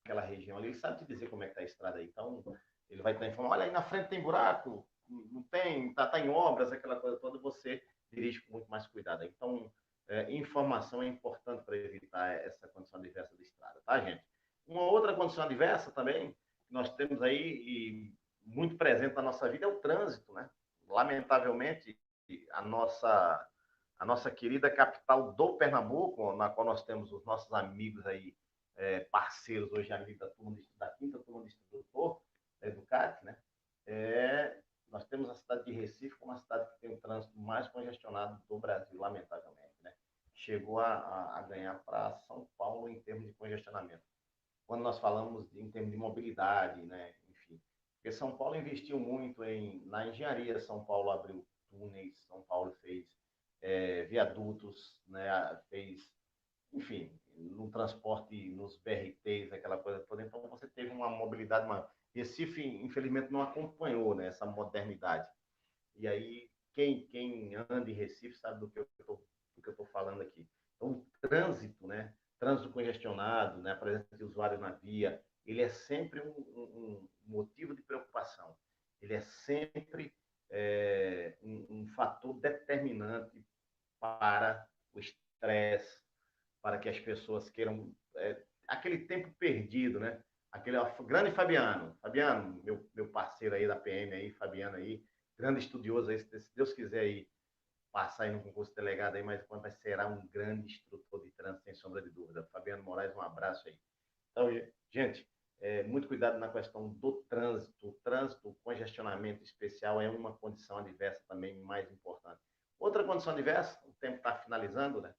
aquela região ali, ele sabe te dizer como é que está a estrada aí. Então, ele vai estar informando, olha, aí na frente tem buraco, não tem, está em obras, aquela coisa toda, você dirige com muito mais cuidado. Então, informação é importante para evitar essa condição adversa da estrada, tá, gente? Uma outra condição adversa também, que nós temos aí, e muito presente na nossa vida, é o trânsito, né? Lamentavelmente, a nossa querida capital do Pernambuco, na qual nós temos os nossos amigos aí, parceiros hoje ali da quinta turma de instrutor, da Educat, né? Nós temos a cidade de Recife como a cidade que tem o trânsito mais congestionado do Brasil, lamentavelmente, né? Chegou a ganhar para São Paulo em termos de congestionamento. Quando nós falamos em termos de mobilidade, né? Enfim, porque São Paulo investiu muito na engenharia, São Paulo abriu túneis, São Paulo fez viadutos, né? Fez, enfim, no transporte, nos BRTs, aquela coisa toda. Então, você teve uma mobilidade maior. Recife, infelizmente, não acompanhou, né, essa modernidade. E aí, quem anda em Recife sabe do que eu estou falando aqui. Então, o trânsito, né, trânsito congestionado, né, a presença de usuários na via, ele é sempre um motivo de preocupação. Ele é sempre um fator determinante para o estresse, para que as pessoas queiram aquele tempo perdido, né? Aquele grande Fabiano, meu parceiro aí da PM aí, Fabiano aí, grande estudioso aí, se Deus quiser aí passar aí no concurso de delegado aí, mas quando será um grande instrutor de trânsito, sem sombra de dúvida. Fabiano Moraes, um abraço aí. Então, gente, muito cuidado na questão do trânsito. O trânsito, o congestionamento especial é uma condição adversa também mais importante. Outra condição adversa, o tempo está finalizando, né?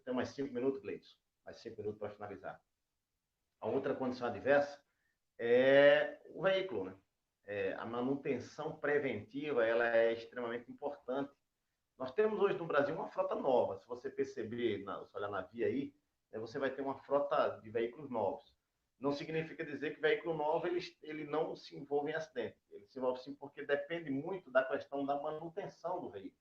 Tem mais 5 minutos, Gleison. Mais 5 minutos para finalizar. A outra condição adversa é o veículo, né? A manutenção preventiva ela é extremamente importante. Nós temos hoje no Brasil uma frota nova. Se você perceber, se olhar na via aí, você vai ter uma frota de veículos novos. Não significa dizer que veículo novo ele não se envolve em acidente. Ele se envolve sim porque depende muito da questão da manutenção do veículo.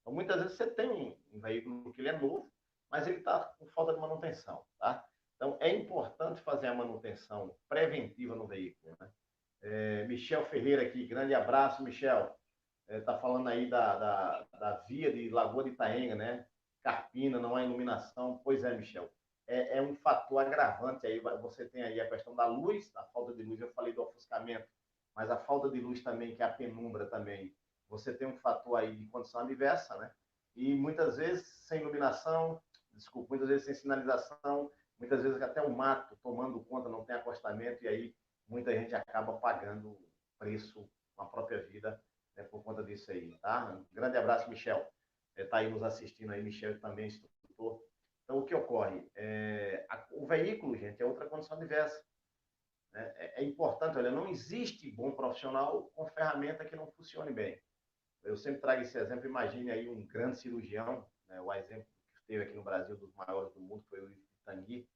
Então, muitas vezes você tem um veículo que ele é novo, mas ele está com falta de manutenção, tá? Então, é importante fazer a manutenção preventiva no veículo, né? Michel Ferreira aqui, grande abraço, Michel. Está falando aí da via de Lagoa de Itaenga, né? Carpina, não há iluminação. Pois é, Michel. É um fator agravante aí. Você tem aí a questão da luz, a falta de luz. Eu falei do ofuscamento, mas a falta de luz também, que é a penumbra também, você tem um fator aí de condição adversa, né? E muitas vezes sem iluminação, desculpa, muitas vezes sem sinalização, muitas vezes até o mato tomando conta, não tem acostamento, e aí muita gente acaba pagando preço com a própria vida, né, por conta disso aí, tá? Um grande abraço, Michel. Está aí nos assistindo aí, Michel também é instrutor. Então, o que ocorre? O veículo, gente, é outra condição adversa. Né? É importante, olha, não existe bom profissional com ferramenta que não funcione bem. Eu sempre trago esse exemplo, imagine aí um grande cirurgião, né, o exemplo que teve aqui no Brasil, dos maiores do mundo, foi o Yves Pitangui.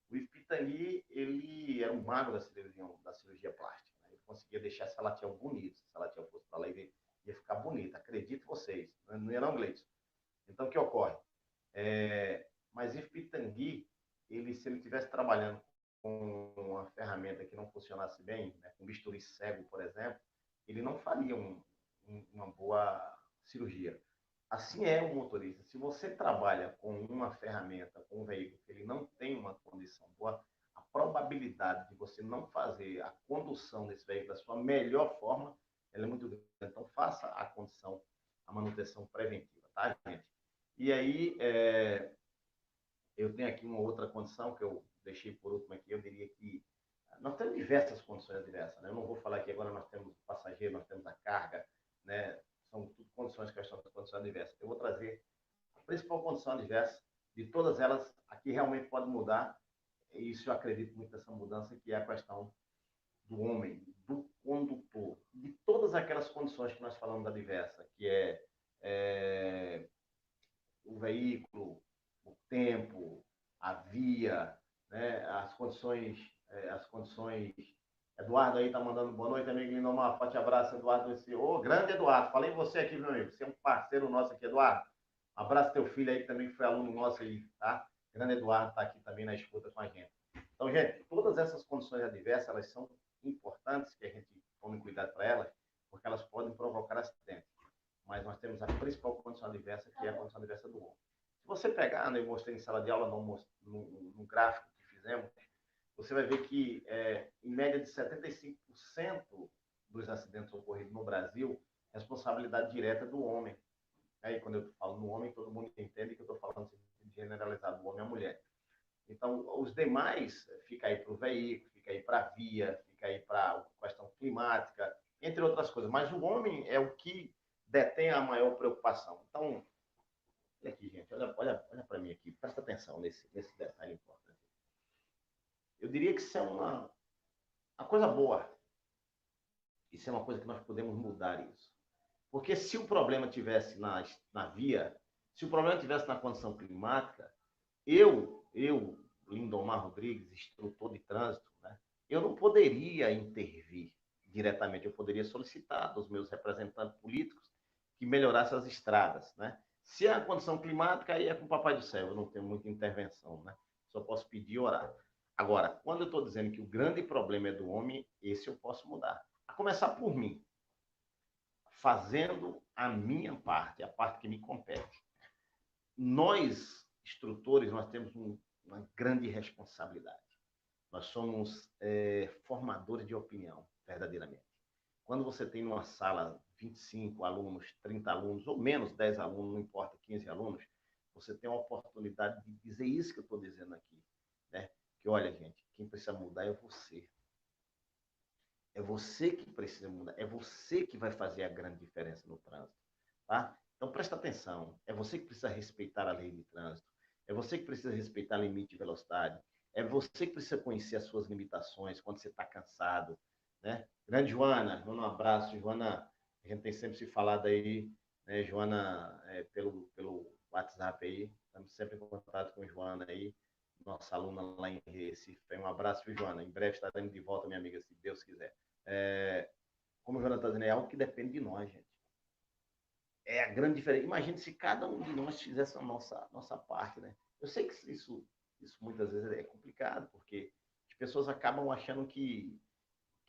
O Yves Pitangui, ele era um mago da cirurgia plástica. Né? Ele conseguia deixar essa latinha bonita, se ela tinha fosse para lá, ia ficar bonita, acredito vocês, não ia não, Gleison. Então, o que ocorre? Mas Yves Pitangui, se ele estivesse trabalhando com uma ferramenta que não funcionasse bem, né, com bisturi cego, por exemplo, ele não faria uma boa cirurgia. Assim é o motorista. Se você trabalha com uma ferramenta, com um veículo que ele não tem uma condição boa, a probabilidade de você não fazer a condução desse veículo da sua melhor forma, ela é muito grande. Então, faça a condição, a manutenção preventiva, tá, gente? E aí, eu tenho aqui uma outra condição que eu deixei por último aqui, eu diria que nós temos diversas condições adversas, né? Eu não vou falar que agora nós temos o passageiro, nós temos a carga, né? São tudo condições que são condições adversas. Eu vou trazer a principal condição adversa de todas elas, aqui realmente pode mudar, e isso eu acredito muito nessa mudança, que é a questão do homem, do condutor, de todas aquelas condições que nós falamos da diversa, que o veículo, o tempo, a via, né, as condições. Eduardo aí tá mandando boa noite, amigo Lindomar, forte abraço, Eduardo. Ô, grande Eduardo, falei você aqui, meu amigo, você é um parceiro nosso aqui, Eduardo. Um abraço teu filho aí, que também foi aluno nosso aí, tá? Grande Eduardo tá aqui também na escuta com a gente. Então, gente, todas essas condições adversas, elas são importantes que a gente tome cuidado para elas, porque elas podem provocar acidentes. Mas nós temos a principal condição adversa, que é a condição adversa do homem. Se você pegar, né, eu mostrei em sala de aula, no gráfico que fizemos, você vai ver que, em média de 75% dos acidentes ocorridos no Brasil, responsabilidade direta do homem. Aí, quando eu falo no homem, todo mundo entende que eu estou falando generalizado, do homem e a mulher. Então, os demais fica aí para o veículo, fica aí para a via, fica aí para a questão climática, entre outras coisas. Mas o homem é o que detém a maior preocupação. Então, olha aqui, gente, olha para mim aqui, presta atenção nesse detalhe importante. Eu diria que isso é uma coisa boa. Isso é uma coisa que nós podemos mudar isso. Porque se o problema tivesse na via, se o problema tivesse na condição climática, eu Lindomar Rodrigues, instrutor de trânsito, né, eu não poderia intervir diretamente, eu poderia solicitar dos meus representantes políticos que melhorassem as estradas, né? Se a condição climática, aí é com o Papai do Céu, eu não tenho muita intervenção, né? Só posso pedir e orar. Agora, quando eu estou dizendo que o grande problema é do homem, esse eu posso mudar. A começar por mim, fazendo a minha parte, a parte que me compete. Nós, instrutores, nós temos uma grande responsabilidade. Nós somos formadores de opinião, verdadeiramente. Quando você tem numa sala 25 alunos, 30 alunos, ou menos 10 alunos, não importa, 15 alunos, você tem a oportunidade de dizer isso que eu estou dizendo aqui. Né? Que, olha, gente, quem precisa mudar é você. É você que precisa mudar, é você que vai fazer a grande diferença no trânsito. Tá? Então, presta atenção. É você que precisa respeitar a lei de trânsito. É você que precisa respeitar o limite de velocidade. É você que precisa conhecer as suas limitações quando você está cansado. Né? Grande Joana, um abraço. Joana, a gente tem sempre se falado aí, né, Joana, pelo WhatsApp aí. Estamos sempre em contato com Joana aí, nossa aluna lá em Recife. Um abraço, Joana. Em breve estaremos de volta, minha amiga, se Deus quiser. Como o Joana está dizendo, é algo que depende de nós, gente. É a grande diferença. Imagine se cada um de nós fizesse a nossa parte, né? Eu sei que isso muitas vezes é complicado, porque as pessoas acabam achando que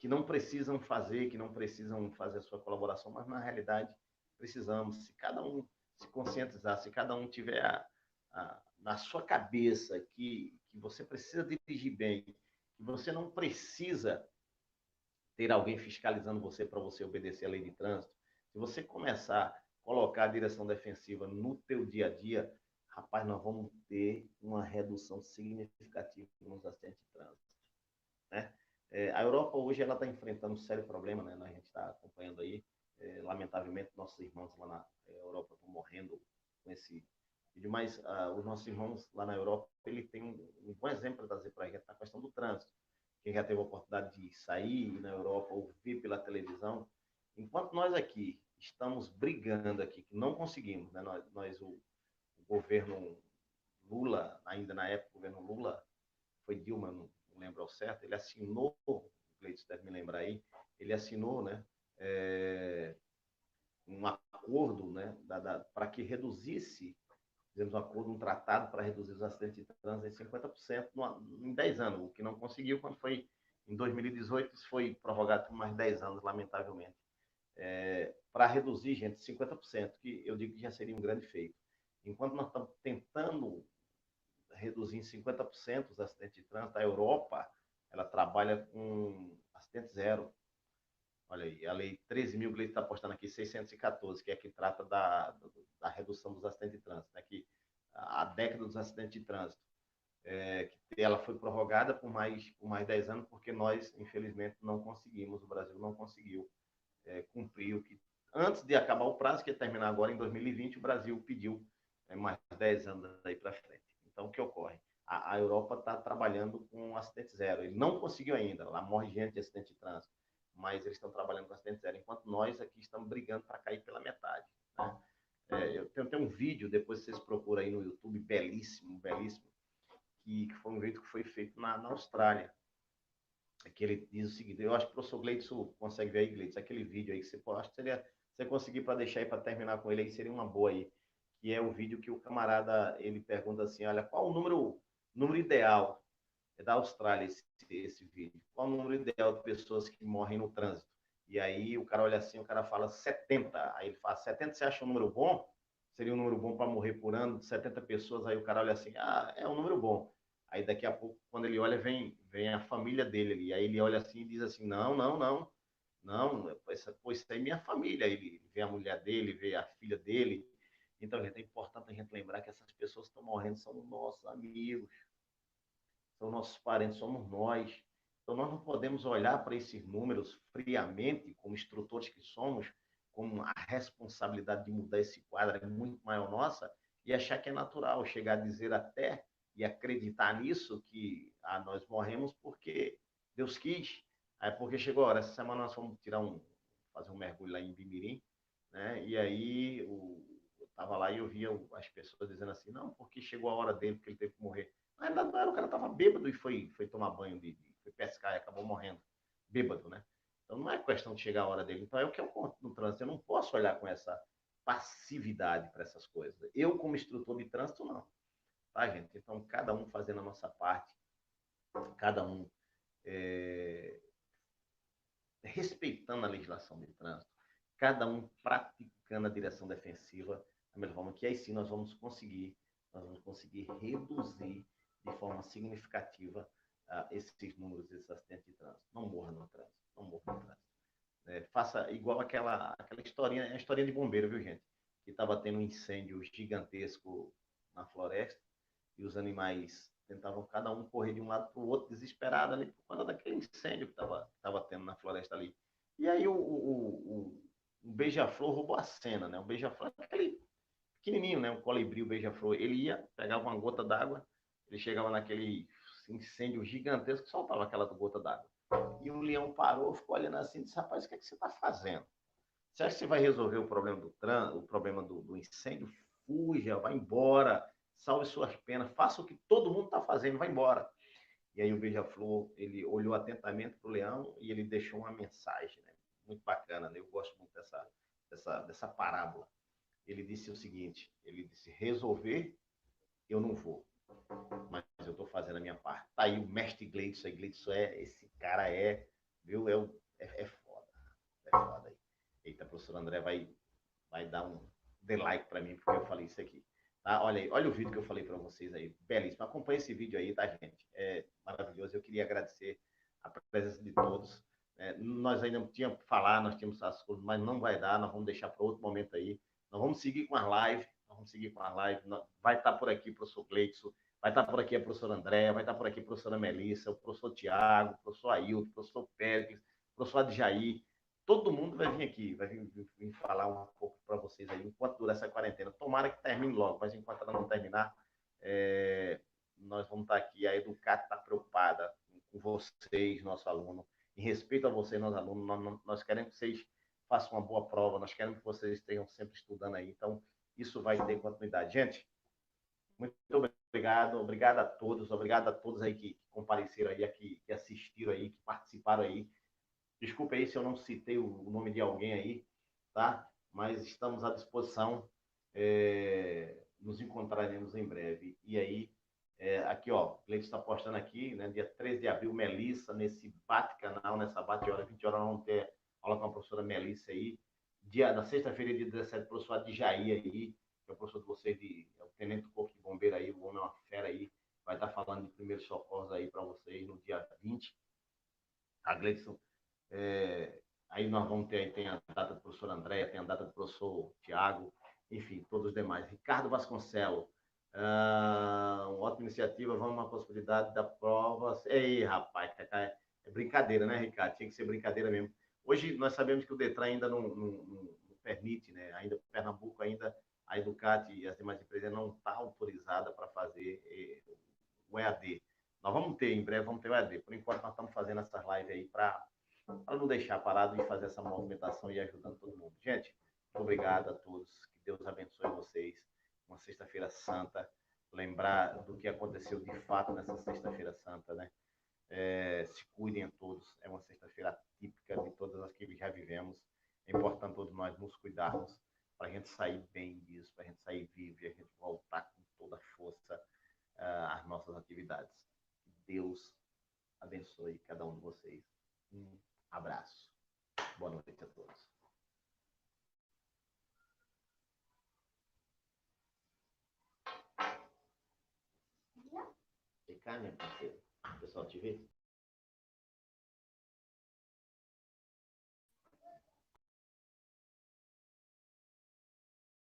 não precisam fazer a sua colaboração, mas na realidade precisamos. Se cada um se conscientizar, se cada um tiver na sua cabeça que você precisa dirigir bem, que você não precisa ter alguém fiscalizando você para você obedecer a lei de trânsito, Se você começar a colocar a direção defensiva no teu dia a dia, rapaz, nós vamos ter uma redução significativa nos acidentes de trânsito, né? A Europa hoje ela está enfrentando um sério problema, né? A gente está acompanhando aí, lamentavelmente nossos irmãos lá na Europa estão morrendo com esse vídeo, mas os nossos irmãos lá na Europa ele tem um bom exemplo para trazer para a gente na questão do trânsito. Quem já teve a oportunidade de sair na Europa ou ver pela televisão, enquanto nós aqui estamos brigando aqui, que não conseguimos, né? O governo Lula, ainda na época, o governo Lula, foi Dilma, não lembro ao certo, ele assinou, o Gleice deve me lembrar aí, ele assinou, né, um acordo, né, para que reduzisse, fizemos um acordo, um tratado para reduzir os acidentes de trânsito em 50% em 10 anos, o que não conseguiu quando foi em 2018, isso foi prorrogado por mais 10 anos, lamentavelmente. Para reduzir, gente, 50%, que eu digo que já seria um grande feito. Enquanto nós estamos tentando reduzir em 50% os acidentes de trânsito, a Europa, ela trabalha com acidente zero. Olha aí, a lei 13.000, que está postando aqui, 614, que é que trata da redução dos acidentes de trânsito, né? Que a década dos acidentes de trânsito, que ela foi prorrogada por mais 10 anos, porque nós, infelizmente, não conseguimos, o Brasil não conseguiu cumprir o que, antes de acabar o prazo, que ia terminar agora em 2020, o Brasil pediu mais 10 anos aí para frente. Então, o que ocorre? A Europa está trabalhando com acidente zero. Ele não conseguiu ainda, lá morre gente de acidente de trânsito, mas eles estão trabalhando com acidente zero, enquanto nós aqui estamos brigando para cair pela metade, né? Eu tenho um vídeo, depois vocês procuram aí no YouTube, belíssimo, belíssimo, que foi um vídeo que foi feito na Austrália, que ele diz o seguinte, eu acho que o professor Gleidson consegue ver aí, Gleidson, aquele vídeo aí que você pode, acho que seria, se você conseguir para deixar aí, para terminar com ele aí, seria uma boa aí, que é o vídeo que o camarada, ele pergunta assim, olha, qual o número ideal da Austrália, esse vídeo, qual o número ideal de pessoas que morrem no trânsito? E aí o cara olha assim, o cara fala 70, aí ele fala, 70 você acha um número bom? Seria um número bom para morrer por ano, de 70 pessoas, aí o cara olha assim, é um número bom. Aí daqui a pouco, quando ele olha, vem a família dele ali. Aí ele olha assim e diz assim, não, pô, isso aí é minha família. Aí ele vê a mulher dele, vê a filha dele. Então, gente, é importante a gente lembrar que essas pessoas que estão morrendo são nossos amigos, são nossos parentes, somos nós. Então, nós não podemos olhar para esses números friamente, como instrutores que somos, como a responsabilidade de mudar esse quadro é muito maior nossa, e achar que é natural, chegar a dizer até e acreditar nisso, que nós morremos porque Deus quis. Aí, porque chegou a hora, essa semana nós fomos fazer um mergulho lá em Bimirim, né? E aí eu estava lá e eu via as pessoas dizendo assim, não, porque chegou a hora dele, porque ele teve que morrer. Na verdade, não era, o cara estava bêbado e foi tomar banho, foi pescar e acabou morrendo. Bêbado, né? Então não é questão de chegar a hora dele. Então é o que eu conto no trânsito. Eu não posso olhar com essa passividade para essas coisas. Eu, como instrutor de trânsito, não. Tá, gente? Então, cada um fazendo a nossa parte, cada um é, respeitando a legislação de trânsito, cada um praticando a direção defensiva, da mesma forma que aí sim nós vamos conseguir reduzir de forma significativa esses números, esses acidentes de trânsito. Não morra no trânsito, não morra no trânsito. Faça igual aquela historinha, é a historinha de bombeiro, viu, gente? Que estava tendo um incêndio gigantesco na floresta e os animais tentavam cada um correr de um lado para o outro, desesperado ali, por conta daquele incêndio que estava tendo na floresta ali. E aí o beija-flor roubou a cena, né? O beija-flor é aquele pequenininho, né? Um colibri, o beija-flor. Ele ia, pegava uma gota d'água, ele chegava naquele incêndio gigantesco que soltava aquela gota d'água. E o leão parou, ficou olhando assim e disse, rapaz, o que é que você está fazendo? Você acha que você vai resolver o problema o problema do incêndio? Fuja, vai embora, salve suas penas, faça o que todo mundo está fazendo, vai embora. E aí o beija-flor, ele olhou atentamente para o leão e ele deixou uma mensagem, né? Muito bacana, né? Eu gosto muito dessa parábola. Ele disse o seguinte, ele disse, resolver eu não vou, mas eu estou fazendo a minha parte. Tá aí o mestre Gleidson, esse cara viu, é foda, é foda aí. Eita, professor André vai dar um like para mim, porque eu falei isso aqui. Tá? Olha aí, olha o vídeo que eu falei para vocês aí, belíssimo. Acompanhe esse vídeo aí, tá, gente? É maravilhoso. Eu queria agradecer a presença de todos. Nós ainda tínhamos que falar, nós tínhamos as coisas, mas não vai dar, nós vamos deixar para outro momento aí. Nós vamos seguir com as lives, vai estar por aqui o professor Gleidson, vai estar por aqui a professora Andréa, vai estar por aqui a professora Melissa, o professor Tiago, o professor Ailton, o professor Pérez, o professor Adjair, todo mundo vai vir aqui, vai vir falar um pouco para vocês aí, enquanto dura essa quarentena. Tomara que termine logo, mas enquanto ela não terminar, nós vamos estar aqui. A Educat está preocupada com vocês, nosso aluno, em respeito a vocês, nossos alunos. Nós queremos que vocês façam uma boa prova, nós queremos que vocês estejam sempre estudando aí. Então, isso vai ter continuidade. Gente, muito obrigado a todos aí que compareceram aí, que assistiram aí, que participaram aí. Desculpa aí se eu não citei o nome de alguém aí, tá? Mas estamos à disposição. Nos encontraremos em breve. E aí, aqui, ó, o Cleiton está postando aqui, né? Dia 13 de abril, Melissa, nesse bate-canal, nessa bate-hora, 20 horas, nós vamos ter aula com a professora Melissa aí. Na sexta-feira, dia 17, o professor Adjair aí, que é o professor de vocês, é o tenente do Corpo de Bombeiro aí, o homem é uma fera aí, vai estar falando de primeiros socorros aí para vocês no dia 20. A Gleison, aí nós vamos ter, tem a data do professor André, tem a data do professor Tiago, enfim, todos os demais. Ricardo Vasconcelos, uma ótima iniciativa, vamos uma possibilidade da prova. Ei, rapaz, é brincadeira, né, Ricardo? Tinha que ser brincadeira mesmo. Hoje nós sabemos que o Detran ainda não permite, né? Ainda Pernambuco, ainda a Educat e as demais empresas não estão autorizadas para fazer o EAD. Nós vamos ter, em breve, vamos ter o EAD. Por enquanto, nós estamos fazendo essas lives aí para não deixar parado e fazer essa movimentação e ajudando todo mundo. Gente, muito obrigado a todos. Que Deus abençoe vocês. Uma sexta-feira santa. Lembrar do que aconteceu de fato nessa sexta-feira santa, né? Se cuidem a todos. É uma sexta-feira típica de todas as que já vivemos. É importante todos nós nos cuidarmos para a gente sair bem disso, para a gente sair vivo e a gente voltar com toda a força às nossas atividades. Deus abençoe cada um de vocês. Abraço. Boa noite a todos. Ficar, minha parceira. O pessoal te vê?